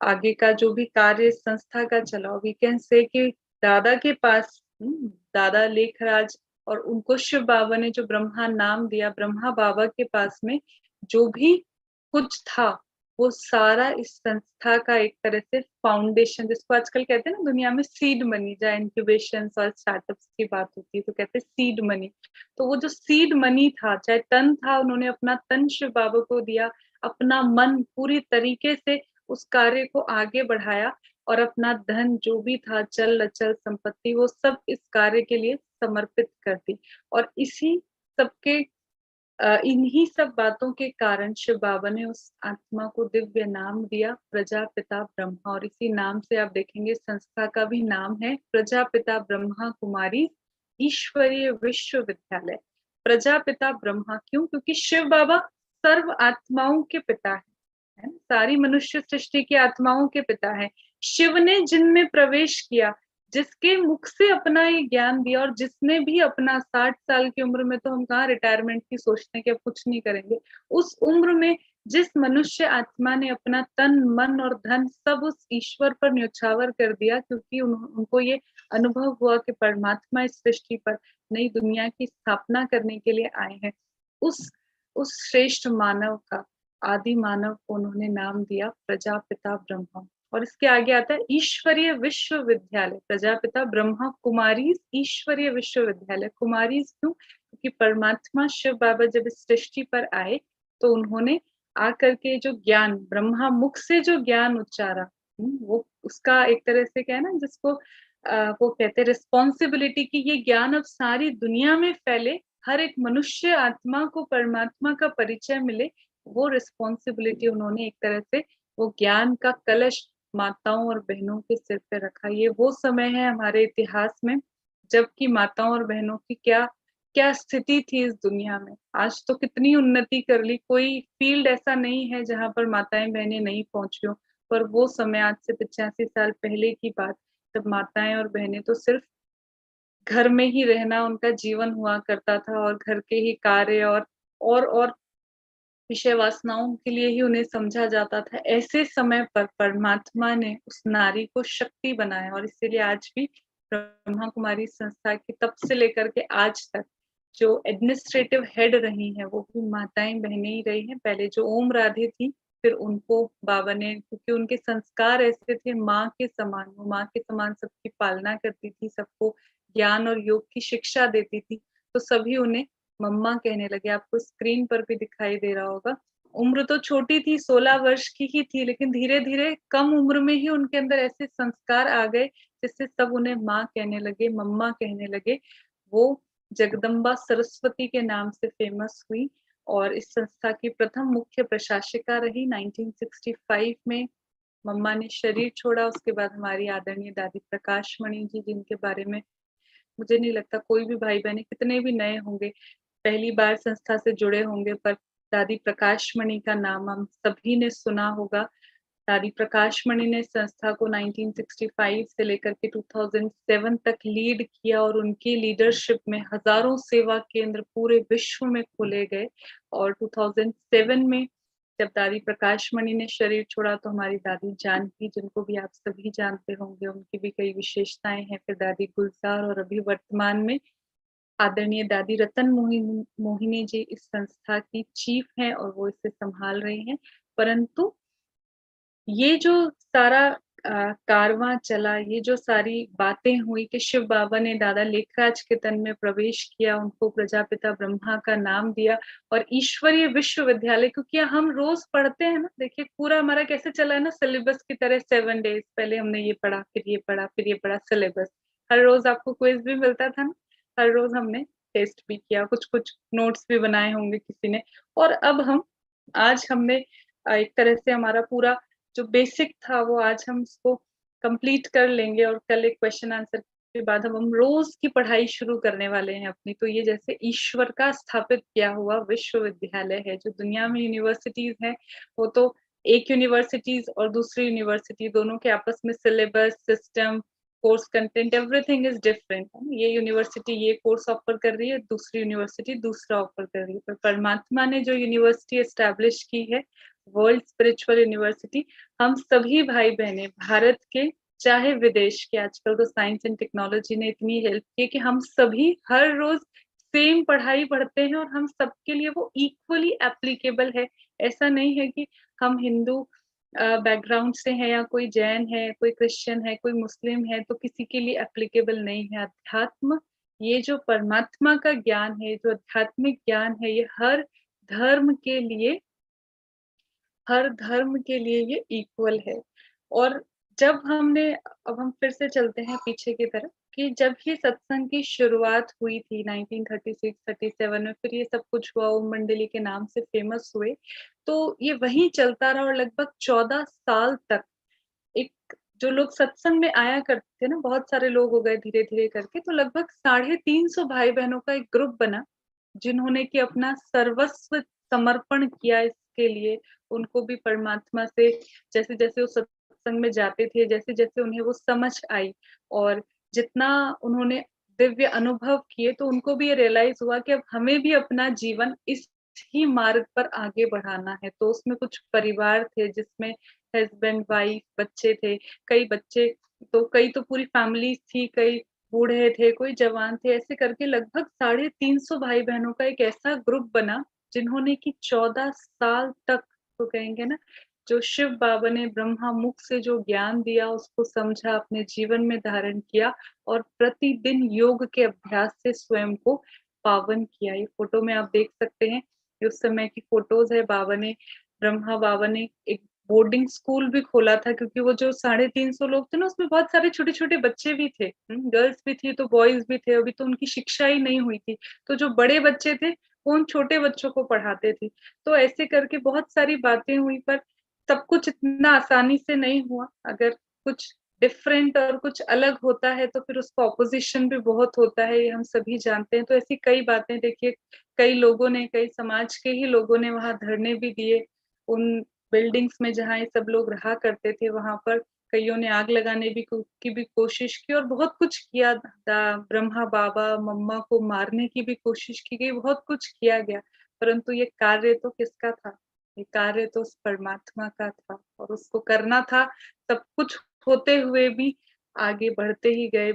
आगे का जो भी कार्य संस्था का चला, वी कैन से कि दादा के पास दादा लेखराज और उनको शिव बाबा ने जो ब्रह्मा नाम दिया, ब्रह्मा बाबा के पास में जो भी कुछ था वो सारा इस संस्था का एक तरह से फाउंडेशन, जिसको आजकल कहते हैं ना दुनिया में सीड मनी, जहाँ इंक्यूबेशन और स्टार्टअप्स की बात होती है तो कहते हैं सीड मनी। तो वो जो सीड मनी था, चाहे तन था, उन्होंने अपना तन शिव बाबा को दिया, अपना मन पूरी तरीके से उस कार्य को आगे बढ़ाया और अपना धन जो भी था, चल अचल संपत्ति, वो सब इस कार्य के लिए समर्पित कर दी। और इसी सबके इन्हीं सब बातों के कारण शिव बाबा ने उस आत्मा को दिव्य नाम दिया प्रजापिता ब्रह्मा। और इसी नाम से आप देखेंगे संस्था का भी नाम है प्रजापिता ब्रह्मा कुमारी ईश्वरीय विश्वविद्यालय। प्रजापिता ब्रह्मा क्यों? क्योंकि शिव बाबा सर्व आत्माओं के पिता है, सारी मनुष्य सृष्टि की आत्माओं के पिता है। शिव ने जिनमें प्रवेश किया, जिसके मुख से अपना ये ज्ञान दिया, और जिसने भी अपना 60 साल की उम्र में, तो हम कहाँ रिटायरमेंट की सोचते कि अब कुछ नहीं करेंगे, उस उम्र में जिस मनुष्य आत्मा ने अपना तन मन और धन सब उस ईश्वर पर न्यौछावर कर दिया, क्योंकि उनको ये अनुभव हुआ कि परमात्मा इस सृष्टि पर नई दुनिया की स्थापना करने के लिए आए हैं, उस श्रेष्ठ मानव का, आदि मानव को उन्होंने नाम दिया प्रजापिता ब्रह्मा। और इसके आगे आता है ईश्वरीय विश्वविद्यालय, प्रजापिता ब्रह्मा कुमारी ईश्वरीय विश्वविद्यालय। कुमारी क्यों? क्योंकि परमात्मा शिव बाबा जब इस सृष्टि पर आए तो उन्होंने आकर के जो ज्ञान ब्रह्मा मुख से जो ज्ञान उच्चारा, वो उसका एक तरह से क्या है ना, जिसको वो कहते हैं रिस्पॉन्सिबिलिटी की ये ज्ञान अब सारी दुनिया में फैले, हर एक मनुष्य आत्मा को परमात्मा का परिचय मिले, वो रिस्पॉन्सिबिलिटी उन्होंने एक तरह से वो ज्ञान का कलश माताओं और बहनों के सिर पे रखा। ये वो समय है हमारे इतिहास में जबकि माताओं और बहनों की क्या क्या स्थिति थी इस दुनिया में। आज तो कितनी उन्नति कर ली, कोई फील्ड ऐसा नहीं है जहां पर माताएं बहनें नहीं पहुंच रही हो, पर वो समय आज से 85 साल पहले की बात, जब माताएं और बहनें तो सिर्फ घर में ही रहना उनका जीवन हुआ करता था और घर के ही कार्य और विषय वासनाओं के लिए ही उन्हें समझा जाता था। ऐसे समय पर परमात्मा ने उस नारी को शक्ति बनाया और इसीलिए आज भी ब्रह्मा कुमारी संस्था की तब से लेकर के आज तक जो एडमिनिस्ट्रेटिव हेड रही हैं वो भी माताएं बहनें ही रही हैं। पहले जो ओम राधे थी, फिर उनको बाबा ने, क्योंकि उनके संस्कार ऐसे थे माँ के समान, वो माँ के समान सबकी पालना करती थी, सबको ज्ञान और योग की शिक्षा देती थी, तो सभी उन्हें मम्मा कहने लगे। आपको स्क्रीन पर भी दिखाई दे रहा होगा। उम्र तो छोटी थी, 16 वर्ष की ही थी, लेकिन धीरे धीरे कम उम्र में ही उनके अंदर ऐसे संस्कार आ गए जिससे सब उन्हें माँ कहने लगे, मम्मा कहने लगे। वो जगदम्बा सरस्वती के नाम से फेमस हुई और इस संस्था की प्रथम मुख्य प्रशासिका रही। 1965 में मम्मा ने शरीर छोड़ा। उसके बाद हमारी आदरणीय दादी प्रकाश मणि जी, जिनके बारे में मुझे नहीं लगता कोई भी भाई बहन कितने भी नए होंगे पहली बार संस्था से जुड़े होंगे, पर दादी प्रकाश मणि का नाम हम सभी ने सुना होगा। दादी प्रकाश मणि ने संस्था को 1965 से लेकर के 2007 तक लीड किया और उनकी लीडरशिप में हजारों सेवा केंद्र पूरे विश्व में खोले गए। और 2007 में जब दादी प्रकाश मणि ने शरीर छोड़ा तो हमारी दादी जानकी, जिनको भी आप सभी जानते होंगे, उनकी भी कई विशेषताएं हैं। फिर दादी गुलजार और अभी वर्तमान में आदरणीय दादी रतन मोहिनी जी इस संस्था की चीफ हैं और वो इसे संभाल रही हैं। परंतु ये जो सारा कारवां चला, ये जो सारी बातें हुई कि शिव बाबा ने दादा लेखराज के तन में प्रवेश किया, उनको प्रजापिता ब्रह्मा का नाम दिया और ईश्वरीय विश्वविद्यालय, क्योंकि हम रोज पढ़ते हैं ना, देखिए पूरा हमारा कैसे चला है ना, सिलेबस की तरह 7 डेज, पहले हमने ये पढ़ा, फिर ये पढ़ा, फिर ये पढ़ा, सिलेबस। हर रोज आपको क्विज भी मिलता था ना, हर रोज हमने टेस्ट भी किया, कुछ कुछ नोट्स भी बनाए होंगे किसी ने। और अब हम आज हमने एक तरह से हमारा पूरा जो बेसिक था वो आज हम उसको कंप्लीट कर लेंगे और कल एक क्वेश्चन आंसर के बाद हम रोज की पढ़ाई शुरू करने वाले हैं अपनी। तो ये जैसे ईश्वर का स्थापित किया हुआ विश्वविद्यालय है, जो दुनिया में यूनिवर्सिटीज है वो तो एक यूनिवर्सिटीज और दूसरी यूनिवर्सिटी दोनों के आपस में syllabus, system, course content, everything is different. ये यूनिवर्सिटी ये कोर्स ऑफर कर रही है, दूसरी यूनिवर्सिटी दूसरा ऑफर कर रही है, पर परमात्मा ने जो यूनिवर्सिटी एस्टैब्लिश की है, वर्ल्ड स्पिरिचुअल यूनिवर्सिटी, हम सभी भाई बहने भारत के चाहे विदेश के, आजकल तो साइंस एंड टेक्नोलॉजी ने इतनी हेल्प की कि हम सभी हर रोज सेम पढ़ाई पढ़ते हैं और हम सबके लिए वो इक्वली एप्लीकेबल है। ऐसा नहीं है कि हम हिंदू बैकग्राउंड से हैं या कोई जैन है, कोई क्रिश्चियन है, कोई मुस्लिम है तो किसी के लिए एप्लीकेबल नहीं है। अध्यात्म, ये जो परमात्मा का ज्ञान है, जो आध्यात्मिक ज्ञान है, ये धर्म के लिए हर धर्म के लिए ये इक्वल है। और जब हमने अब हम फिर से चलते हैं पीछे की तरफ कि जब ये सत्संग की शुरुआत हुई थी 1936-37 में, फिर ये सब कुछ हुआ, ओम मंडली के नाम से फेमस हुए, तो ये वहीं चलता रहा और लगभग 14 साल तक एक जो लोग सत्संग में आया करते थे ना, बहुत सारे लोग हो गए धीरे धीरे करके, तो लगभग 350 भाई बहनों का एक ग्रुप बना जिन्होंने कि अपना सर्वस्व समर्पण किया इसके लिए। उनको भी परमात्मा से जैसे जैसे वो सत्संग में जाते थे, जैसे जैसे उन्हें वो समझ आई और जितना उन्होंने दिव्य अनुभव किए, तो उनको भी ये रियलाइज हुआ कि अब हमें भी अपना जीवन इस ही मार्ग पर आगे बढ़ाना है। तो उसमें कुछ परिवार थे जिसमें हस्बैंड, वाइफ, बच्चे थे, कई बच्चे, तो कई तो पूरी फैमिली थी, कई बूढ़े थे, कोई जवान थे, ऐसे करके लगभग 350 भाई बहनों का एक ऐसा ग्रुप बना जिन्होंने कि 14 साल तक, तो कहेंगे ना, जो शिव बाबा ने ब्रह्मा मुख से जो ज्ञान दिया उसको समझा, अपने जीवन में धारण किया और प्रतिदिन योग के अभ्यास से स्वयं को पावन किया। ये फोटो में आप देख सकते हैं, ये उस समय की फोटोज है। ब्रह्मा बाबा ने एक बोर्डिंग स्कूल भी खोला था, क्योंकि वो जो 350 लोग थे ना, उसमें बहुत सारे छोटे छोटे बच्चे भी थे, गर्ल्स भी थी तो बॉयज भी थे, अभी तो उनकी शिक्षा ही नहीं हुई थी, तो जो बड़े बच्चे थे वो उन छोटे बच्चों को पढ़ाते थे। तो ऐसे करके बहुत सारी बातें हुई, पर सब कुछ इतना आसानी से नहीं हुआ। अगर कुछ डिफरेंट और कुछ अलग होता है तो फिर उसका ऑपोजिशन भी बहुत होता है, ये हम सभी जानते हैं। तो ऐसी कई बातें, देखिए कई लोगों ने, कई समाज के ही लोगों ने वहां धरने भी दिए, उन बिल्डिंग्स में जहाँ ये सब लोग रहा करते थे वहां पर कईयों ने आग लगाने की भी कोशिश की और बहुत कुछ किया। ब्रह्मा बाबा मम्मा को मारने की भी कोशिश की गई, बहुत कुछ किया गया, परंतु ये कार्य तो किसका था? ये कार्य तो उस परमात्मा का था और उसको करना था। सब कुछ होते हुए भी आगे बढ़ते ही गए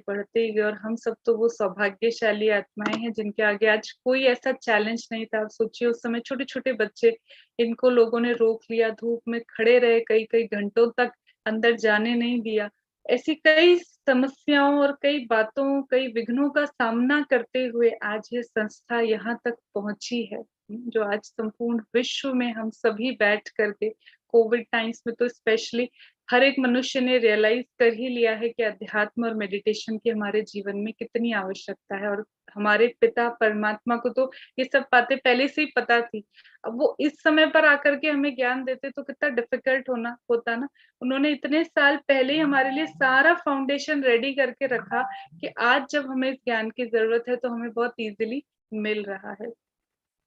और हम सब तो वो सौभाग्यशाली आत्माएं हैं जिनके आगे आज कोई ऐसा चैलेंज नहीं था। आप सोचिए उस समय छोटे छोटे बच्चे, इनको लोगों ने रोक लिया, धूप में खड़े रहे, कई कई घंटों तक अंदर जाने नहीं दिया। ऐसी कई समस्याओं और कई बातों, कई विघ्नों का सामना करते हुए आज ये संस्था यहाँ तक पहुंची है, जो आज संपूर्ण विश्व में हम सभी बैठ करके, कोविड टाइम्स में तो स्पेशली हर एक मनुष्य ने रियलाइज कर ही लिया है कि अध्यात्म और मेडिटेशन की हमारे जीवन में कितनी आवश्यकता है। और हमारे पिता परमात्मा को तो ये सब बातें पहले से ही पता थी, अब वो इस समय पर आकर के हमें ज्ञान देते तो कितना डिफिकल्ट होता ना। उन्होंने इतने साल पहले ही हमारे लिए सारा फाउंडेशन रेडी करके रखा कि आज जब हमें इस ज्ञान की जरूरत है तो हमें बहुत इजीली मिल रहा है।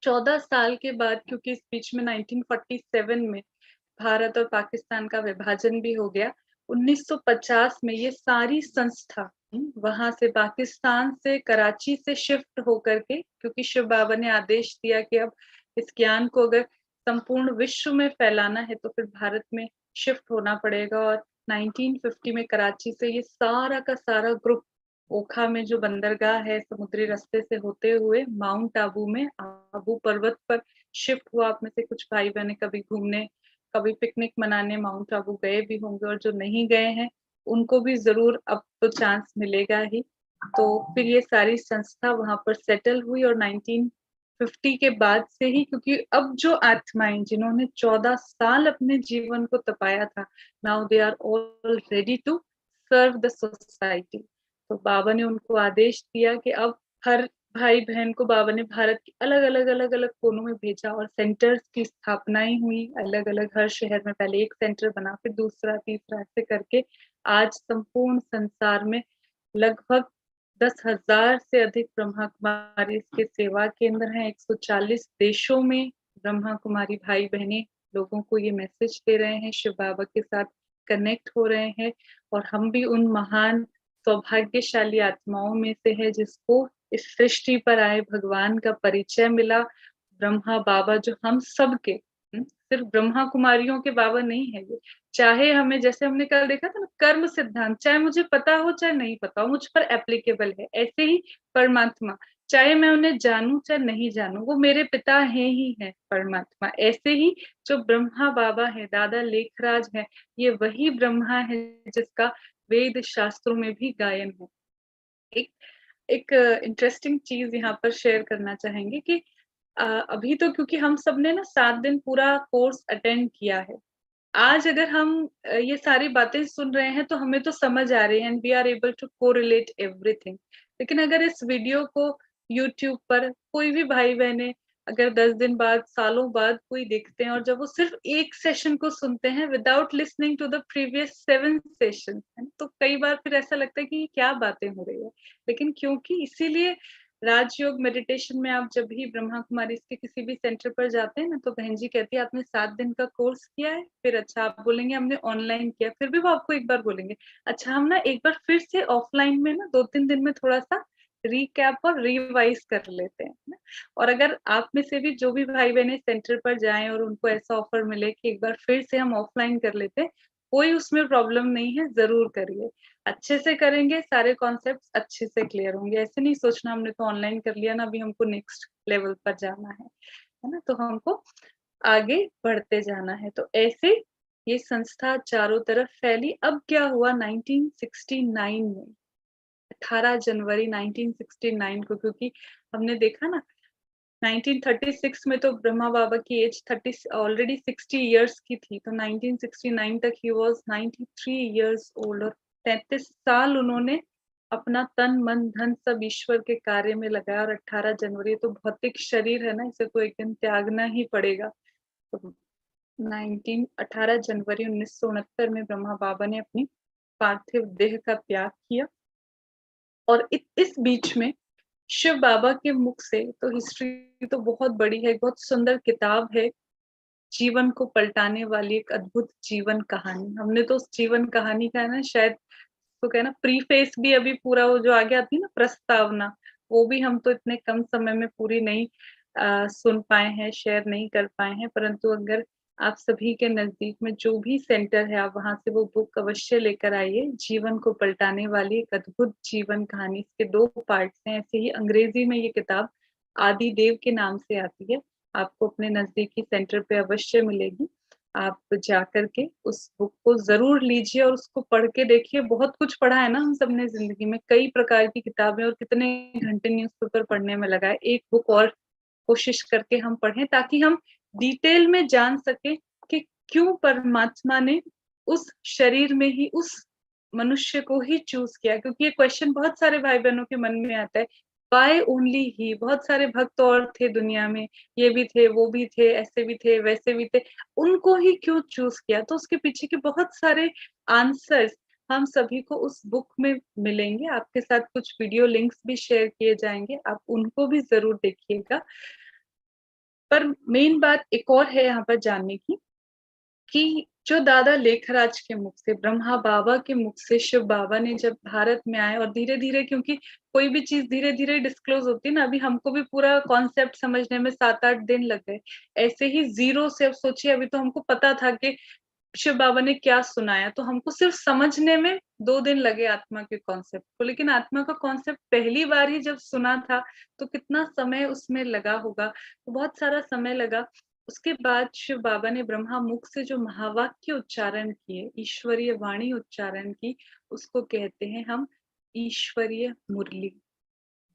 14 साल के बाद, क्योंकि इस बीच में 1947 में भारत और पाकिस्तान का विभाजन भी हो गया, 1950 में ये सारी संस्था वहां से पाकिस्तान से कराची से शिफ्ट होकर के, क्योंकि शिव बाबा ने आदेश दिया कि अब इस ज्ञान को अगर संपूर्ण विश्व में फैलाना है तो फिर भारत में शिफ्ट होना पड़ेगा। और 1950 में कराची से ये सारा का सारा ग्रुप ओखा में जो बंदरगाह है, समुद्री रास्ते से होते हुए माउंट आबू में आबू पर्वत पर शिफ्ट हुआ। आप में से कुछ भाई बहने कभी घूमने कभी पिकनिक मनाने माउंट आबू गए भी होंगे, और जो नहीं गए हैं उनको भी जरूर अब तो चांस मिलेगा ही। तो फिर ये सारी संस्था वहां पर सेटल हुई, और 1950 के बाद से ही, क्योंकि अब जो आत्माएं जिन्होंने 14 साल अपने जीवन को तपाया था, now they are all ready to serve the society. तो बाबा ने उनको आदेश दिया कि अब हर भाई बहन को बाबा ने भारत के अलग अलग कोनों में भेजा, और सेंटर्स की स्थापनाएं हुई अलग अलग हर शहर में। पहले एक सेंटर बना, फिर दूसरा, तीसरा, ऐसे करके आज संपूर्ण संसार में लगभग 10,000 से अधिक ब्रह्मा कुमारी के सेवा केंद्र हैं। 140 देशों में ब्रह्मा कुमारी भाई बहनें लोगों को ये मैसेज दे रहे हैं, शिव बाबा के साथ कनेक्ट हो रहे हैं। और हम भी उन महान सौभाग्यशाली आत्माओं में से है जिसको इस सृष्टि पर आए भगवान का परिचय मिला। ब्रह्मा बाबा जो हम सब के, सिर्फ ब्रह्मा कुमारियों के बाबा नहीं है ये। चाहे हमें, जैसे हमने कल देखा था ना, कर्म सिद्धांत, चाहे मुझे पता हो चाहे नहीं पता हो, मुझ पर एप्लीकेबल है। ऐसे ही परमात्मा, चाहे मैं उन्हें जानूं चाहे नहीं जानूं, वो मेरे पिता हैं ही है परमात्मा। ऐसे ही जो ब्रह्मा बाबा है, दादा लेखराज है, ये वही ब्रह्मा है जिसका वेद शास्त्रों में भी गायन है। एक एक इंटरेस्टिंग चीज यहाँ पर शेयर करना चाहेंगे कि अभी तो क्योंकि हम सब ने ना 7 दिन पूरा कोर्स अटेंड किया है, आज अगर हम ये सारी बातें सुन रहे हैं तो हमें तो समझ आ रही है, and we are able to correlate everything. लेकिन अगर इस वीडियो को यूट्यूब पर कोई भी भाई बहने अगर 10 दिन बाद, सालों बाद कोई देखते हैं, और जब वो सिर्फ एक सेशन को सुनते हैं without listening to the previous 7 session, तो कई बार फिर ऐसा लगता है कि ये क्या बातें हो रही है। लेकिन क्योंकि इसीलिए राजयोग मेडिटेशन में आप जब भी ब्रह्मा कुमारी के किसी भी सेंटर पर जाते हैं ना, तो बहन जी कहती है आपने 7 दिन का कोर्स किया है? फिर अच्छा आप बोलेंगे हमने ऑनलाइन किया, फिर भी वो आपको एक बार बोलेंगे अच्छा हम ना एक बार फिर से ऑफलाइन में ना 2-3 दिन में थोड़ा सा रिकैप और रिवाइज कर लेते हैं ना। और अगर आप में से भी जो भी भाई बहने सेंटर पर जाएं और उनको ऐसा ऑफर मिले कि एक बार फिर से हम ऑफलाइन कर लेते हैं, कोई उसमें प्रॉब्लम नहीं है, जरूर करिए। अच्छे से करेंगे, सारे कॉन्सेप्ट अच्छे से क्लियर होंगे। ऐसे नहीं सोचना हमने तो ऑनलाइन कर लिया ना, अभी हमको नेक्स्ट लेवल पर जाना है ना, तो हमको आगे बढ़ते जाना है। तो ऐसे ये संस्था चारों तरफ फैली। अब क्या हुआ 1969 में, 18 जनवरी 1969 को, क्योंकि हमने देखा ना 1936 में तो ब्रह्मा बाबा की एज 30 ऑलरेडी 60 इयर्स की थी, तो 1969 तक ही वाज 93 इयर्स ओल्ड, और 33 साल उन्होंने अपना तन मन धन सब ईश्वर के कार्य में लगाया। और 18 जनवरी तो भौतिक शरीर है ना, इसे तो एक दिन त्यागना ही पड़ेगा। तो 18 जनवरी 1969 में ब्रह्मा बाबा ने अपनी पार्थिव देह का त्याग किया। और इस बीच में शिव बाबा के मुख से, तो हिस्ट्री तो बहुत बड़ी है, बहुत सुंदर किताब है, जीवन को पलटाने वाली एक अद्भुत जीवन कहानी। हमने तो उस जीवन कहानी का है ना, शायद तो कहना प्रीफेस भी अभी पूरा, वो जो आगे आती है ना प्रस्तावना, वो भी हम तो इतने कम समय में पूरी नहीं सुन पाए हैं, शेयर नहीं कर पाए हैं। परंतु अगर आप सभी के नजदीक में जो भी सेंटर है, आप वहां से वो बुक अवश्य लेकर आइए। जीवन को पलटाने वाली एक अद्भुत जीवन कहानी, इसके 2 पार्ट्स हैं। ऐसे ही अंग्रेजी में ये किताब आदि देव के नाम से आती है, आपको अपने नजदीकी सेंटर पे अवश्य मिलेगी। आप जाकर के उस बुक को जरूर लीजिए और उसको पढ़ के देखिए। बहुत कुछ पढ़ा है ना हम सबने जिंदगी में, कई प्रकार की किताबें, और कितने घंटे न्यूज़पेपर पढ़ने में लगा है। एक बुक और कोशिश करके हम पढ़ें, ताकि हम डिटेल में जान सके कि क्यों परमात्मा ने उस शरीर में ही उस मनुष्य को ही चूज किया। क्योंकि ये क्वेश्चन बहुत सारे भाई बहनों के मन में आता है, वाई ओनली ही। बहुत सारे भक्त और थे दुनिया में, ये भी थे, वो भी थे, ऐसे भी थे, वैसे भी थे, उनको ही क्यों चूज किया? तो उसके पीछे के बहुत सारे आंसर्स हम सभी को उस बुक में मिलेंगे। आपके साथ कुछ वीडियो लिंक्स भी शेयर किए जाएंगे, आप उनको भी जरूर देखिएगा। पर मेन बात एक और है यहाँ पर जानने की, कि जो दादा लेखराज के मुख से, ब्रह्मा बाबा के मुख से शिव बाबा ने जब भारत में आए, और धीरे धीरे, क्योंकि कोई भी चीज धीरे धीरे डिस्क्लोज होती है ना, अभी हमको भी पूरा कॉन्सेप्ट समझने में 7-8 दिन लग गए। ऐसे ही जीरो से, अब सोचिए, अभी तो हमको पता था कि शिव बाबा ने क्या सुनाया, तो हमको सिर्फ समझने में 2 दिन लगे आत्मा के कॉन्सेप्ट को। लेकिन आत्मा का कॉन्सेप्ट पहली बार ही जब सुना था, तो कितना समय उसमें लगा होगा, तो बहुत सारा समय लगा। उसके बाद शिव बाबा ने ब्रह्मा मुख से जो महावाक्य उच्चारण किए, ईश्वरीय वाणी उच्चारण की, उसको कहते हैं हम ईश्वरीय मुरली,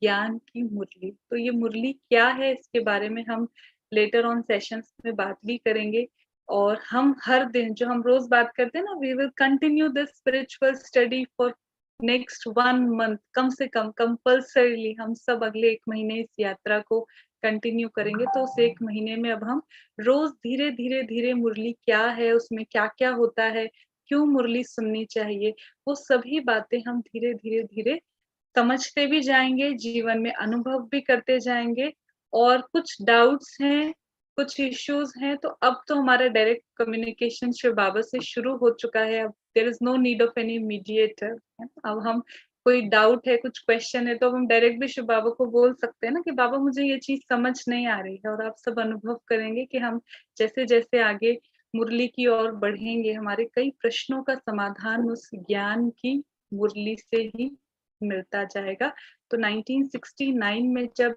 ज्ञान की मुरली। तो ये मुरली क्या है, इसके बारे में हम लेटर ऑन सेशंस में बात भी करेंगे। और हम हर दिन जो हम रोज बात करते हैं ना, we will continue this spiritual study for next 1 month, कम से कम कंपल्सरीली हम सब अगले 1 महीने इस यात्रा को कंटिन्यू करेंगे। तो उस 1 महीने में अब हम रोज धीरे धीरे धीरे मुरली क्या है, उसमें क्या क्या होता है, क्यों मुरली सुननी चाहिए, वो सभी बातें हम धीरे धीरे धीरे समझते भी जाएंगे, जीवन में अनुभव भी करते जाएंगे। और कुछ डाउट्स हैं, कुछ इश्यूज हैं, तो अब तो हमारा डायरेक्ट कम्युनिकेशन शिव बाबा से शुरू हो चुका है। अब there is no need of any mediator. अब हम कोई डाउट है, कुछ क्वेश्चन है, तो हम डायरेक्ट भी शिव बाबा को बोल सकते हैं ना कि बाबा मुझे ये चीज समझ नहीं आ रही है। और आप सब अनुभव करेंगे कि हम जैसे जैसे आगे मुरली की ओर बढ़ेंगे, हमारे कई प्रश्नों का समाधान उस ज्ञान की मुरली से ही मिलता जाएगा। तो 1969 में जब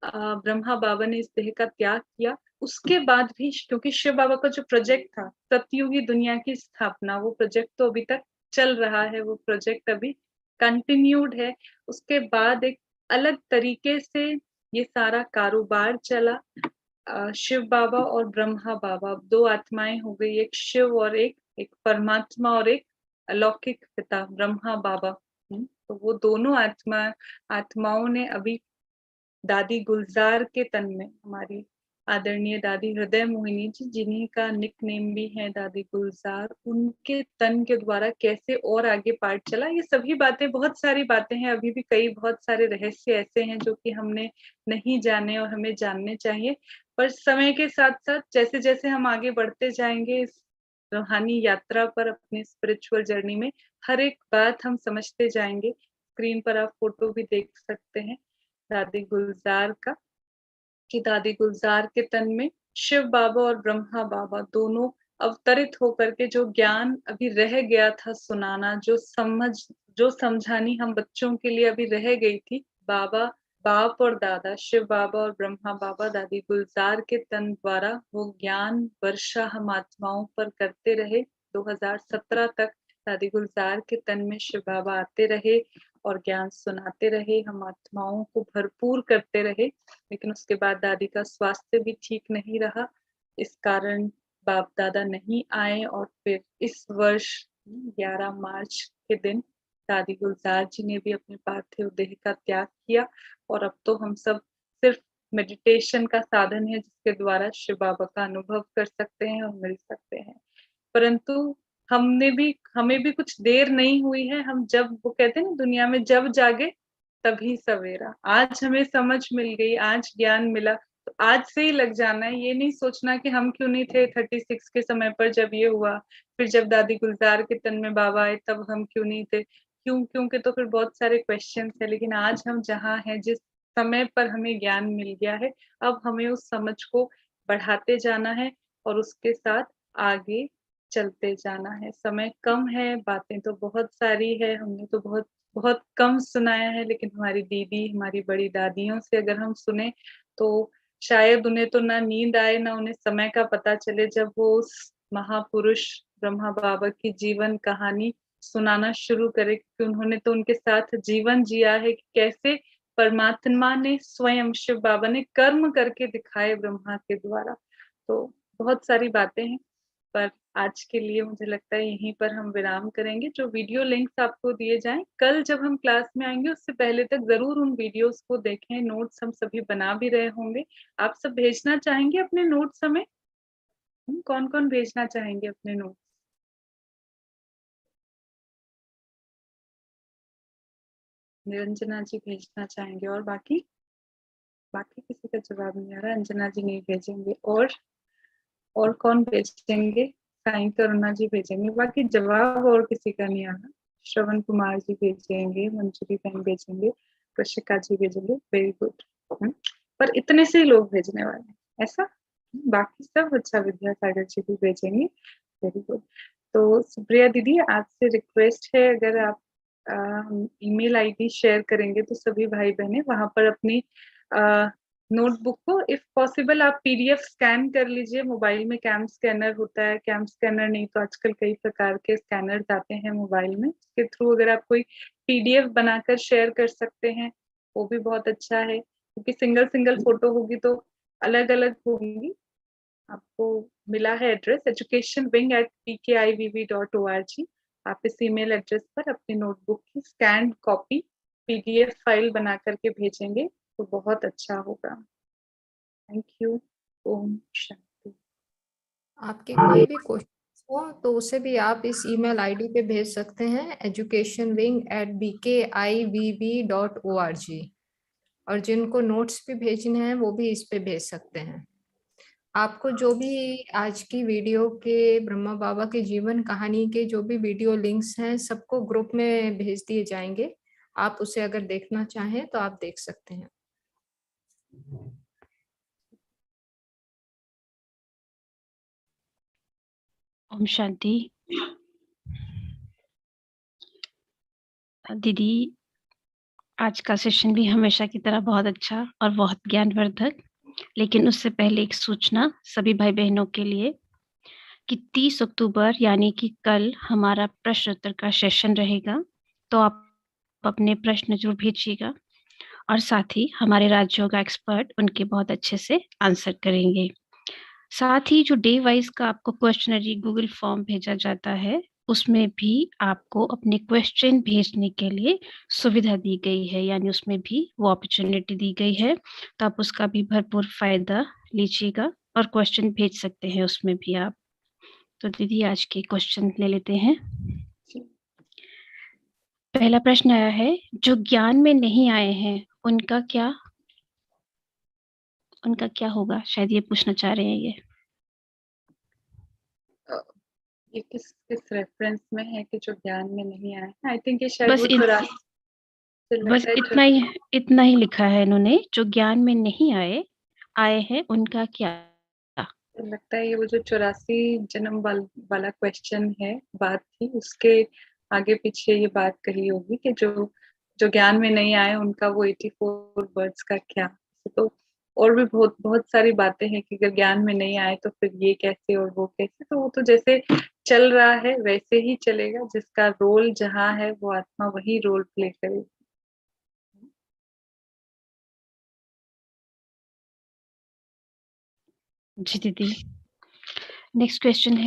ब्रह्मा बाबा ने इस देह का त्याग किया, उसके बाद भी क्योंकि शिव बाबा का जो प्रोजेक्ट था सतयुगी दुनिया की स्थापना, वो प्रोजेक्ट तो अभी तक चल रहा है, वो प्रोजेक्ट अभी कंटिन्यूड है। उसके बाद एक अलग तरीके से ये सारा कारोबार चला। शिव बाबा और ब्रह्मा बाबा, दो आत्माएं हो गई, एक शिव और एक परमात्मा और एक अलौकिक पिता ब्रह्मा बाबा। तो वो दोनों आत्माओं ने अभी दादी गुलजार के तन में, हमारी आदरणीय दादी हृदय मोहिनी जी, जिन्हीं का निक नेम भी है दादी गुलजार, उनके तन के द्वारा कैसे और आगे पार्ट चला, ये सभी बातें, बहुत सारी बातें हैं। अभी भी कई बहुत सारे रहस्य ऐसे हैं जो कि हमने नहीं जाने और हमें जानने चाहिए। पर समय के साथ साथ जैसे जैसे हम आगे बढ़ते जाएंगे इस रूहानी यात्रा पर, अपनी स्पिरिचुअल जर्नी में, हर एक बात हम समझते जाएंगे। स्क्रीन पर आप फोटो भी देख सकते हैं दादी गुलजार का, कि दादी गुलजार के तन में शिव बाबा और ब्रह्मा बाबा दोनों अवतरित होकर के जो ज्ञान अभी रह गया था सुनाना, जो समझानी हम बच्चों के लिए अभी रह गई थी, बाबा, बाप और दादा, शिव बाबा और ब्रह्मा बाबा दादी गुलजार के तन द्वारा वो ज्ञान वर्षा हम आत्माओं पर करते रहे। 2017 तक दादी गुलजार के तन में शिव बाबा आते रहे और ज्ञान सुनाते रहे, हम आत्माओं को भरपूर करते रहे। लेकिन उसके बाद दादी का स्वास्थ्य भी ठीक नहीं रहा, इस कारण बाप दादा नहीं आए। और फिर इस वर्ष 11 मार्च के दिन दादी गुलजार जी ने भी अपने पार्थिव देह का त्याग किया। और अब तो हम सब सिर्फ मेडिटेशन का साधन है जिसके द्वारा शिव बाबा का अनुभव कर सकते हैं और मिल सकते हैं। परंतु हमें भी कुछ देर नहीं हुई है। हम, जब वो कहते हैं ना दुनिया में, जब जागे तभी सवेरा। आज हमें समझ मिल गई, आज ज्ञान मिला, तो आज से ही लग जाना है। ये नहीं सोचना कि हम क्यों नहीं थे 36 के समय पर जब ये हुआ, फिर जब दादी गुलजार के तन में बाबा आए तब हम क्यों नहीं थे, क्यों के तो फिर बहुत सारे क्वेश्चन है। लेकिन आज हम जहाँ हैं, जिस समय पर हमें ज्ञान मिल गया है, अब हमें उस समझ को बढ़ाते जाना है और उसके साथ आगे चलते जाना है। समय कम है, बातें तो बहुत सारी है, हमने तो बहुत बहुत कम सुनाया है, लेकिन हमारी दीदी, हमारी बड़ी दादियों से अगर हम सुने तो शायद उन्हें तो ना नींद आए, ना उन्हें समय का पता चले, जब वो उस महापुरुष ब्रह्मा बाबा की जीवन कहानी सुनाना शुरू करे। क्योंकि उन्होंने तो उनके साथ जीवन जिया है कि कैसे परमात्मा ने स्वयं, शिव बाबा ने कर्म करके दिखाए ब्रह्मा के द्वारा। तो बहुत सारी बातें हैं, पर आज के लिए मुझे लगता है यहीं पर हम विराम करेंगे। जो वीडियो लिंक्स आपको दिए जाएं, कल जब हम क्लास में आएंगे उससे पहले तक जरूर उन वीडियोस को देखें। नोट्स हम सभी बना भी रहे होंगे। आप सब भेजना चाहेंगे अपने नोट्स हमें? कौन कौन भेजना चाहेंगे अपने नोट्स? निरंजना जी भेजना चाहेंगे, और बाकी बाकी किसी का जवाब नहीं आ रहा। अंजना जी नहीं भेजेंगे, और कौन भेजेंगे? साई करुणा जी भेजेंगे, बाकी जवाब और किसी का नहीं आ रहा। श्रवण कुमार जी भेजेंगे, मंजूरी बहन भेजेंगे, कृषिका जी भेजेंगे, वेरी गुड। पर इतने से ही लोग भेजने वाले हैं ऐसा? बाकी सब अच्छा, विद्यासागर जी भी भेजेंगे, वेरी गुड। तो सुप्रिया दीदी, आपसे रिक्वेस्ट है, अगर आप ईमेल आईडी शेयर करेंगे तो सभी भाई बहनें वहां पर अपनी नोटबुक को इफ पॉसिबल आप पीडीएफ स्कैन कर लीजिए। मोबाइल में कैम स्कैनर होता है, कैम स्कैनर नहीं तो आजकल कई प्रकार के स्कैनर आते हैं मोबाइल में, उसके थ्रू अगर आप कोई पीडीएफ बनाकर शेयर कर सकते हैं वो भी बहुत अच्छा है, क्योंकि सिंगल सिंगल फोटो होगी तो अलग अलग होंगी। आपको मिला है एड्रेस educationwing@pkivv.org। आप इस ईमेल एड्रेस पर अपनी नोटबुक की स्कैन कॉपी पीडीएफ फाइल बना करके भेजेंगे तो बहुत अच्छा होगा। Thank you. ओम शांति। आपके कोई भी क्वेश्चन हो तो उसे भी आप इस ईमेल आईडी पे भेज सकते हैं educationwing@bkivv.org। और जिनको नोट्स भी भेजने हैं वो भी इस पे भेज सकते हैं। आपको जो भी आज की वीडियो के ब्रह्मा बाबा के जीवन कहानी के जो भी वीडियो लिंक्स हैं सबको ग्रुप में भेज दिए जाएंगे। आप उसे अगर देखना चाहें तो आप देख सकते हैं। ओम शांति। दीदी, आज का सेशन भी हमेशा की तरह बहुत अच्छा और बहुत ज्ञानवर्धक, लेकिन उससे पहले एक सूचना सभी भाई बहनों के लिए कि 30 अक्टूबर यानी कि कल हमारा प्रश्न उत्तर का सेशन रहेगा, तो आप अपने प्रश्न जरूर भेजिएगा और साथ ही हमारे राजयोग एक्सपर्ट उनके बहुत अच्छे से आंसर करेंगे। साथ ही जो डे वाइज का आपको क्वेश्चनरी गूगल फॉर्म भेजा जाता है उसमें भी आपको अपने क्वेश्चन भेजने के लिए सुविधा दी गई है, यानी उसमें भी वो अपॉर्चुनिटी दी गई है, तो आप उसका भी भरपूर फायदा लीजिएगा और क्वेश्चन भेज सकते हैं उसमें भी आप। तो दीदी आज के क्वेश्चन ले लेते हैं। पहला प्रश्न आया है, जो ज्ञान में नहीं आए हैं उनका क्या होगा? शायद ये पूछना चाह रहे हैं ये किस रेफरेंस में है कि जो ज्ञान में नहीं आए? आई थिंक ये शायद बस वो 84 बस इतना ही लिखा है इन्होंने, जो ज्ञान में नहीं आए हैं उनका क्या। लगता है ये वो जो 84 जन्म वाला क्वेश्चन है, बात थी उसके आगे पीछे ये बात कही होगी कि जो ज्ञान में नहीं आए उनका वो 84 वर्ड्स का क्या। तो और भी बहुत बहुत सारी बातें हैं कि अगर ज्ञान में नहीं आए तो फिर ये कैसे और वो कैसे, तो वो तो जैसे चल रहा है वैसे ही चलेगा, जिसका रोल जहाँ है वो आत्मा वही रोल प्ले करेगी। जी दीदी। नेक्स्ट क्वेश्चन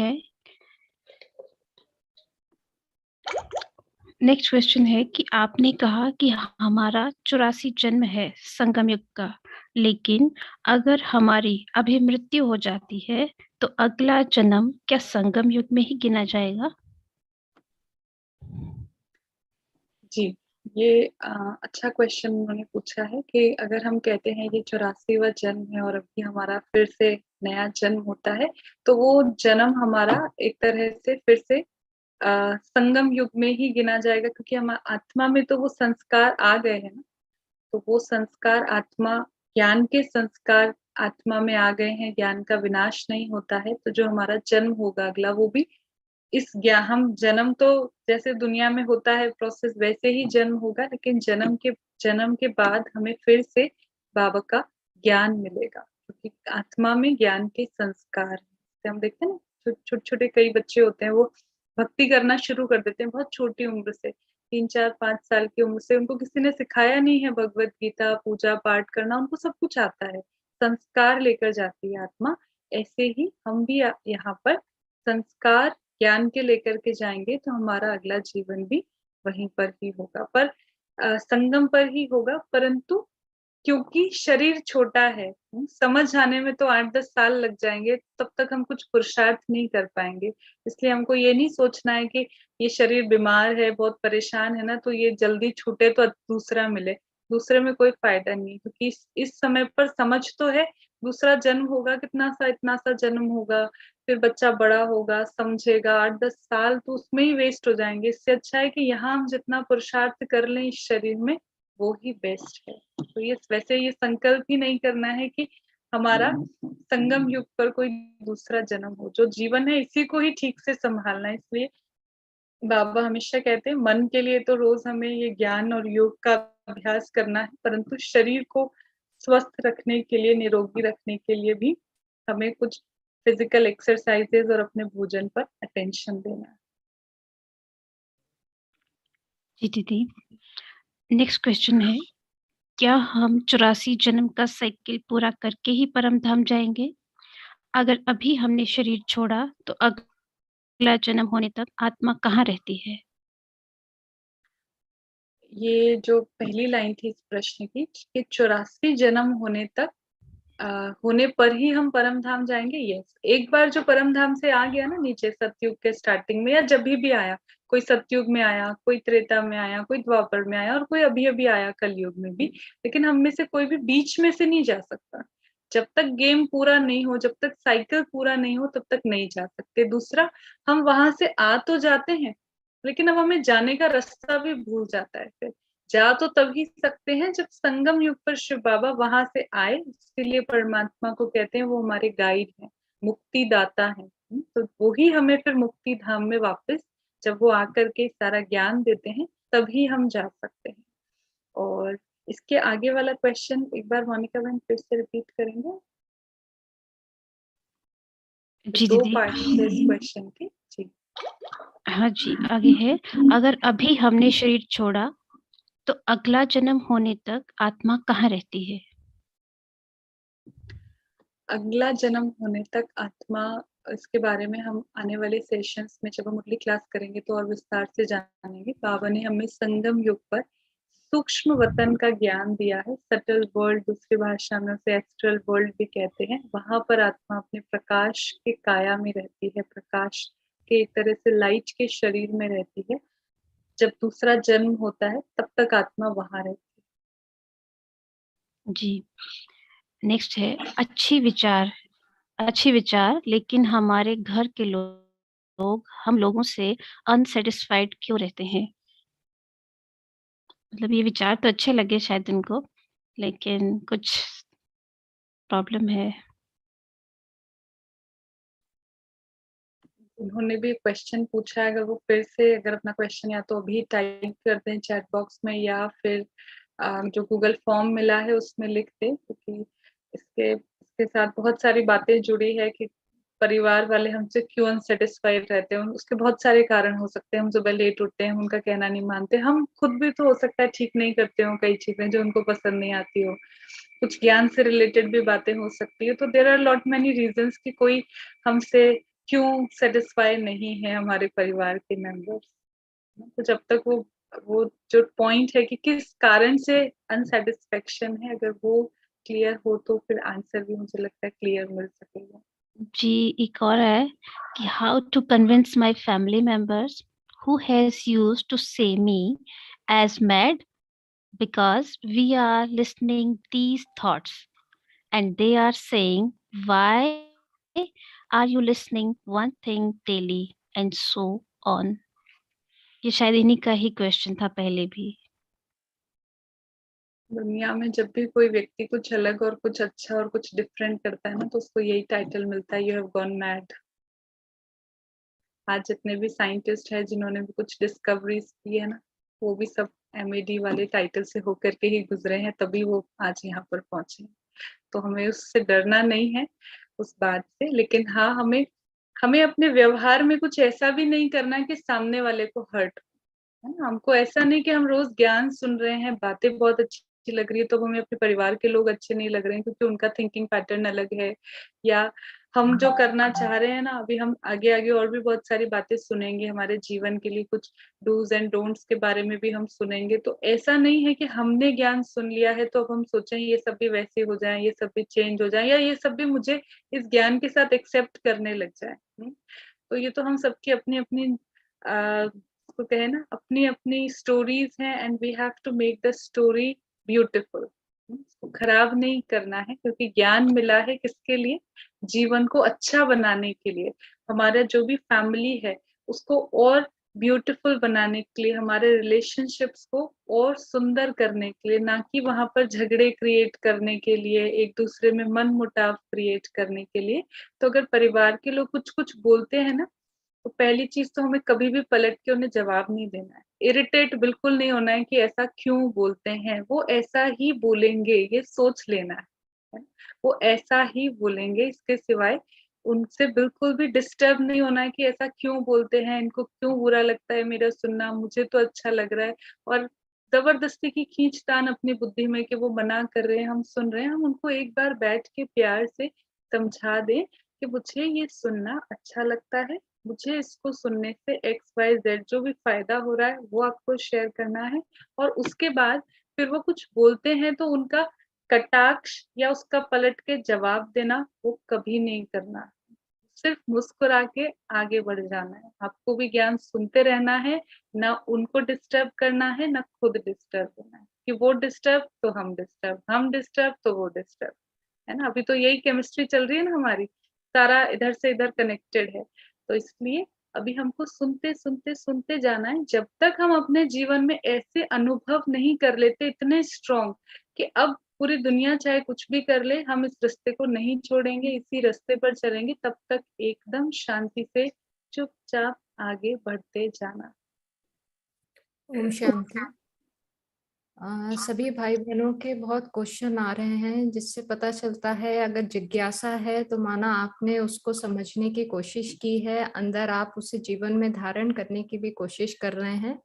है कि आपने कहा कि हमारा 84 जन्म है संगम युग का, लेकिन अगर हमारी अभी मृत्यु हो जाती है तो अगला जन्म क्या संगम युग में ही गिना जाएगा? जी, ये अच्छा क्वेश्चन उन्होंने पूछा है कि अगर हम कहते हैं ये 84वां जन्म है और अभी हमारा फिर से नया जन्म होता है, तो वो जन्म हमारा एक तरह से फिर से संगम युग में ही गिना जाएगा, क्योंकि हम आत्मा में तो वो संस्कार आ गए हैं ना, तो वो संस्कार आत्मा, ज्ञान के संस्कार आत्मा में आ गए हैं, ज्ञान का विनाश नहीं होता है, तो जो हमारा जन्म होगा अगला वो भी इस ज्ञान, हम जन्म तो जैसे दुनिया में होता है प्रोसेस वैसे ही जन्म होगा, लेकिन जन्म के बाद हमें फिर से बाबा का ज्ञान मिलेगा, क्योंकि आत्मा में ज्ञान के संस्कार हम देखते हैं ना, छोटे छोटे कई बच्चे होते हैं वो भक्ति करना शुरू कर देते हैं बहुत छोटी उम्र से, 3 4 5 साल की उम्र से, उनको किसी ने सिखाया नहीं है भगवत गीता पूजा पाठ करना, उनको सब कुछ आता है, संस्कार लेकर जाती है आत्मा। ऐसे ही हम भी यहाँ पर संस्कार ज्ञान के लेकर के जाएंगे तो हमारा अगला जीवन भी वहीं पर ही होगा, पर संगम पर ही होगा, परंतु क्योंकि शरीर छोटा है, समझ आने में तो 8 10 साल लग जाएंगे, तब तक हम कुछ पुरुषार्थ नहीं कर पाएंगे, इसलिए हमको ये नहीं सोचना है कि ये शरीर बीमार है बहुत परेशान है ना तो ये जल्दी छूटे तो दूसरा मिले, दूसरे में कोई फायदा नहीं, क्योंकि इस समय पर समझ तो है दूसरा जन्म होगा, इतना सा जन्म होगा, फिर बच्चा बड़ा होगा समझेगा, 8 10 साल तो उसमें ही वेस्ट हो जाएंगे, इससे अच्छा है कि यहाँ हम जितना पुरुषार्थ कर लें इस शरीर में वो ही बेस्ट है। तो ये वैसे ये संकल्प ही नहीं करना है कि हमारा संगम युग पर कोई दूसरा जन्म हो, जो जीवन है इसी को ही ठीक से संभालना है, इसलिए बाबा हमेशा कहते हैं मन के लिए तो रोज हमें ये ज्ञान और योग का अभ्यास करना है, परंतु शरीर को स्वस्थ रखने के लिए, निरोगी रखने के लिए भी हमें कुछ फिजिकल एक्सरसाइजेज और अपने भोजन पर अटेंशन देना है। जी दीदी, नेक्स्ट क्वेश्चन है, क्या हम 84 जन्म का साइकिल पूरा करके ही परम धाम जाएंगे? अगर अभी हमने शरीर छोड़ा तो अगला जन्म होने तक आत्मा कहाँ रहती है? ये जो पहली लाइन थी इस प्रश्न की कि 84 जन्म होने तक होने पर ही हम परम धाम जाएंगे। यस, एक बार जो परम धाम से आ गया ना नीचे सतयुग के स्टार्टिंग में, या जब भी आया, कोई सतयुग में आया, कोई त्रेता में आया, कोई द्वापर में आया और कोई अभी अभी आया कलयुग में भी, लेकिन हम में से कोई भी बीच में से नहीं जा सकता। जब तक गेम पूरा नहीं हो, जब तक साइकिल पूरा नहीं हो, तब तक नहीं जा सकते। दूसरा, हम वहां से आ तो जाते हैं, लेकिन अब हमें जाने का रास्ता भी भूल जाता है। फिर जा तो तभी सकते हैं जब संगम युग पर शिव बाबा वहां से आए। इसीलिए परमात्मा को कहते हैं वो हमारे गाइड हैं, मुक्ति दाता है। तो वही हमें फिर मुक्ति धाम में वापस, जब वो आकर के सारा ज्ञान देते हैं, तभी हम जा सकते हैं। और इसके आगे वाला क्वेश्चन एक बार मोनिका बहन फिर से रिपीट करेंगे? जी दो दीदी। पार्ट थे इस क्वेश्चन के। जी हाँ जी, आगे है, अगर अभी हमने शरीर छोड़ा तो अगला जन्म होने तक आत्मा कहाँ रहती है? अगला जन्म होने तक आत्मा, इसके बारे में हम आने वाले सेशंस में जब हम अगली क्लास करेंगे तो और विस्तार से जानेंगे। बाबा ने हमें संगम युग पर सूक्ष्म वतन का ज्ञान दिया है। सटल वर्ल्ड, दूसरी भाषा में उसे एस्ट्रल वर्ल्ड भी कहते हैं। वहां पर आत्मा अपने प्रकाश के काया में रहती है, प्रकाश के एक तरह से लाइट के शरीर में रहती है। जब दूसरा जन्म होता है तब तक आत्मा वहां रहती जी, नेक्स्ट है, अच्छी विचार लेकिन हमारे घर के लोग हम लोगों से अनसेटिस्फाइड क्यों रहते हैं? मतलब ये विचार तो अच्छे लगे शायद इनको, लेकिन कुछ प्रॉब्लम है। उन्होंने भी क्वेश्चन पूछा है। अगर वो फिर से अगर अपना क्वेश्चन या तो अभी टाइप कर दें चैट बॉक्स में, या फिर जो गूगल फॉर्म मिला है उसमें लिख दें, क्योंकि इसके साथ बहुत सारी बातें जुड़ी है कि परिवार वाले हमसे क्यों अनसेटिस्फाइड रहते हैं। उसके बहुत सारे कारण हो सकते हैं। हम सुबह लेट उठते हैं, उनका कहना नहीं मानते, हम खुद भी तो हो सकता है ठीक नहीं करते हो कई चीजें जो उनको पसंद नहीं आती हो, कुछ ज्ञान से रिलेटेड भी बातें हो सकती है। तो there are lot many reasons कि कोई हमसे क्यों सेटिस्फाई नहीं है, हमारे परिवार के मेंबर्स। तो जब तक वो जो पॉइंट है कि किस कारण से अनसेटिस्फेक्शन है, अगर वो क्लियर हो तो फिर आंसर भी मुझे लगता है क्लियर मिल सकेगा। जी, एक और है कि how to convince my family members who has used to say me as mad because we are listening these thoughts and they are saying why are you listening one thing daily and so on। ये शायद इन्हीं का ही question था पहले भी। दुनिया में जब भी कोई व्यक्ति कुछ अलग और कुछ अच्छा और कुछ डिफरेंट करता है ना, तो उसको यही टाइटल मिलता है, यू हैव गॉन मैड। आज जितने भी साइंटिस्ट हैं जिन्होंने भी कुछ डिस्कवरीज की है ना, वो भी सब एमएडी वाले टाइटल से होकर के ही गुजरे हैं, तभी वो आज यहाँ पर पहुंचे। तो हमें उससे डरना नहीं है, उस बात से। लेकिन हाँ, हमें हमें अपने व्यवहार में कुछ ऐसा भी नहीं करना कि सामने वाले को हर्ट है ना। हमको ऐसा नहीं कि हम रोज ज्ञान सुन रहे हैं, बातें बहुत अच्छी लग रही है, तो हमें अपने परिवार के लोग अच्छे नहीं लग रहे हैं क्योंकि उनका थिंकिंग पैटर्न अलग है, या हम जो करना चाह रहे हैं ना, अभी हम आगे आगे और भी बहुत सारी बातें सुनेंगे हमारे जीवन के लिए, कुछ डूज एंड डोंट्स के बारे में भी हम सुनेंगे। तो ऐसा नहीं है कि हमने ज्ञान सुन लिया है तो अब हम सोचें ये सब भी वैसे हो जाए, ये सब भी चेंज हो जाए, या ये सब भी मुझे इस ज्ञान के साथ एक्सेप्ट करने लग जाए। तो ये तो हम सबकी अपनी अपनी तो कहे ना, अपनी अपनी स्टोरीज हैं, and we have to make the story beautiful. खराब नहीं करना है, क्योंकि ज्ञान मिला है किसके लिए? जीवन को अच्छा बनाने के लिए, हमारा जो भी फैमिली है उसको और ब्यूटीफुल बनाने के लिए, हमारे रिलेशनशिप्स को और सुंदर करने के लिए, ना कि वहां पर झगड़े क्रिएट करने के लिए, एक दूसरे में मन मुटाव क्रिएट करने के लिए। तो अगर परिवार के लोग कुछ कुछ बोलते हैं ना, तो पहली चीज तो हमें कभी भी पलट के उन्हें जवाब नहीं देना है, इरिटेट बिल्कुल नहीं होना है कि ऐसा क्यों बोलते हैं, वो ऐसा ही बोलेंगे, ये सोच लेना है। वो ऐसा ही बोलेंगे, इसके सिवाय उनसे बिल्कुल भी डिस्टर्ब नहीं होना है कि ऐसा क्यों बोलते हैं, इनको क्यों बुरा लगता है मेरा सुनना, मुझे तो अच्छा लग रहा है। और जबरदस्ती की खींचतान अपनी बुद्धि में कि वो मना कर रहे हैं, हम सुन रहे हैं, हम उनको एक बार बैठ के प्यार से समझा दें कि मुझे ये सुनना अच्छा लगता है, मुझे इसको सुनने से XYZ जो भी फायदा हो रहा है वो आपको शेयर करना है। और उसके बाद फिर वो कुछ बोलते हैं तो उनका कटाक्ष या उसका पलट के जवाब देना वो कभी नहीं करना, सिर्फ मुस्कुरा के आगे बढ़ जाना है। आपको भी ज्ञान सुनते रहना है, ना उनको डिस्टर्ब करना है, ना खुद डिस्टर्ब होना है कि वो डिस्टर्ब तो हम डिस्टर्ब तो वो डिस्टर्ब, है ना। अभी तो यही केमिस्ट्री चल रही है ना हमारी, सारा इधर से इधर कनेक्टेड है। तो इसलिए अभी हमको सुनते सुनते सुनते जाना है, जब तक हम अपने जीवन में ऐसे अनुभव नहीं कर लेते इतने स्ट्रॉन्ग कि अब पूरी दुनिया चाहे कुछ भी कर ले, हम इस रास्ते को नहीं छोड़ेंगे, इसी रास्ते पर चलेंगे, तब तक एकदम शांति से चुपचाप आगे बढ़ते जाना। ओम शांति। सभी भाई बहनों के बहुत क्वेश्चन आ रहे हैं, जिससे पता चलता है अगर जिज्ञासा है तो माना आपने उसको समझने की कोशिश की है, अंदर आप उसे जीवन में धारण करने की भी कोशिश कर रहे हैं।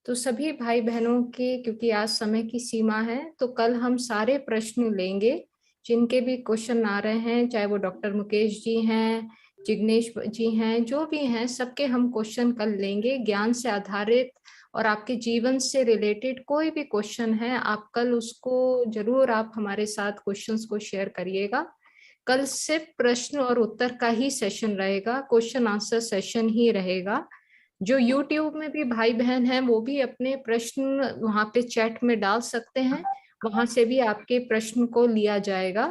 तो सभी भाई बहनों के, क्योंकि आज समय की सीमा है, तो कल हम सारे प्रश्न लेंगे जिनके भी क्वेश्चन आ रहे हैं, चाहे वो डॉक्टर मुकेश जी हैं, जिग्नेश जी हैं, जो भी हैं, सबके हम क्वेश्चन कल लेंगे। ज्ञान से आधारित और आपके जीवन से रिलेटेड कोई भी क्वेश्चन है, आप कल उसको जरूर आप हमारे साथ क्वेश्चंस को शेयर करिएगा। कल सिर्फ प्रश्न और उत्तर का ही सेशन रहेगा, क्वेश्चन आंसर सेशन ही रहेगा। जो YouTube में भी भाई बहन हैं वो भी अपने प्रश्न वहां पे चैट में डाल सकते हैं, वहां से भी आपके प्रश्न को लिया जाएगा।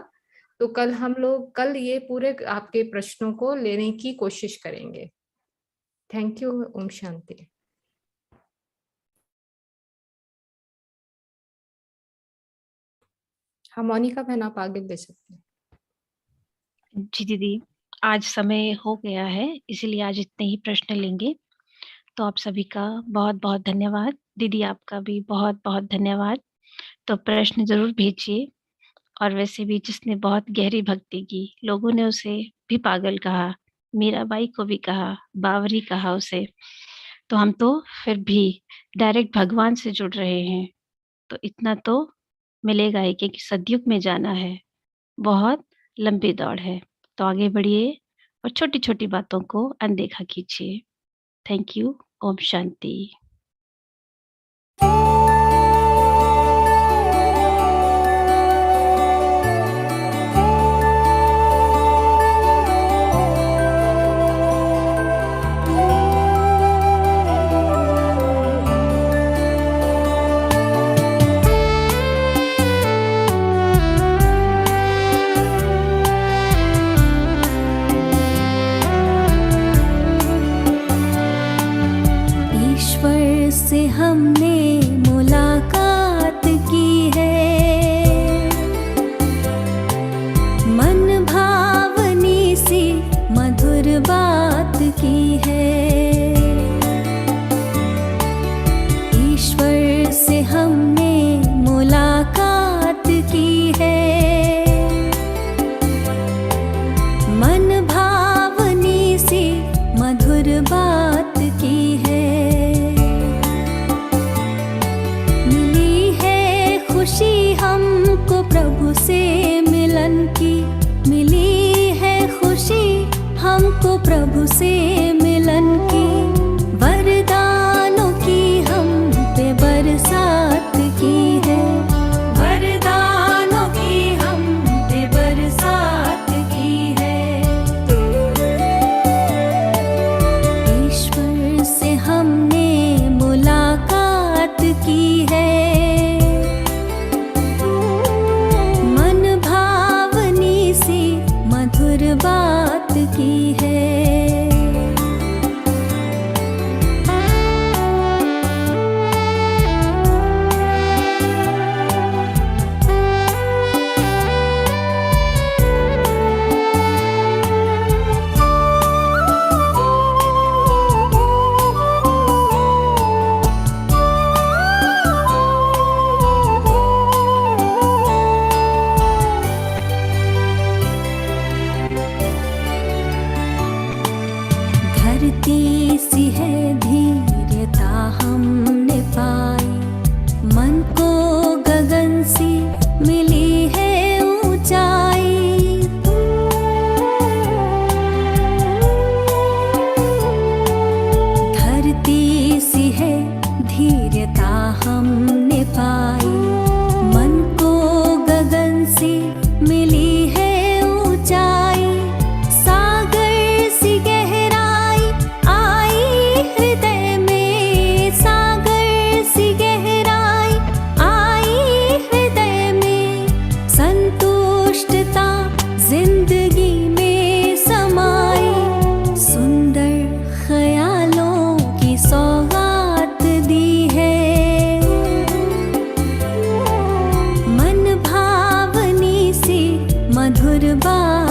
तो कल हम लोग ये पूरे आपके प्रश्नों को लेने की कोशिश करेंगे। Thank you. ओम शांति। हाँ मोनिका बहन, आप आगे दे सकते हैं। जी दीदी, आज समय हो गया है, इसीलिए आज इतने ही प्रश्न लेंगे। तो आप सभी का बहुत बहुत धन्यवाद। दीदी आपका भी बहुत बहुत धन्यवाद। तो प्रश्न जरूर भेजिए। और वैसे भी जिसने बहुत गहरी भक्ति की, लोगों ने उसे भी पागल कहा, मीराबाई को भी कहा, बावरी कहा उसे, तो हम तो फिर भी डायरेक्ट भगवान से जुड़ रहे हैं। तो इतना तो मिलेगा ही, क्योंकि सतयुग में जाना है, बहुत लंबी दौड़ है। तो आगे बढ़िए और छोटी छोटी बातों को अनदेखा कीजिए। Thank you. ओम शांति। से हमने मुलाकात की है, मन भावनी सी मधुर बात की है। ईश्वर से हमने मुलाकात की है, मन भावनी सी मधुर बात की है। खुशी हमको प्रभु से मिलन की, मिली है खुशी हमको प्रभु से मिलन की। वरदानों की हम पे बरसात की है, वरदानों की हम पे बरसात की है। ईश्वर से हमने मुलाकात की है, बात की है। धरती सी है धीरता हमने पाई, मन को गगन सी मिली है ऊंचाई। धरती सी है धीरता हमने पाई, मन को गगन सी मिली है ऊंचाई। सागर सी गहराई आई हृदय में, सागर सी गहराई आई हृदय में। संतुष्टता जिंदगी में समाई, सुंदर ख्यालों की सौगात दी है। मन भावनी सी मधुर बात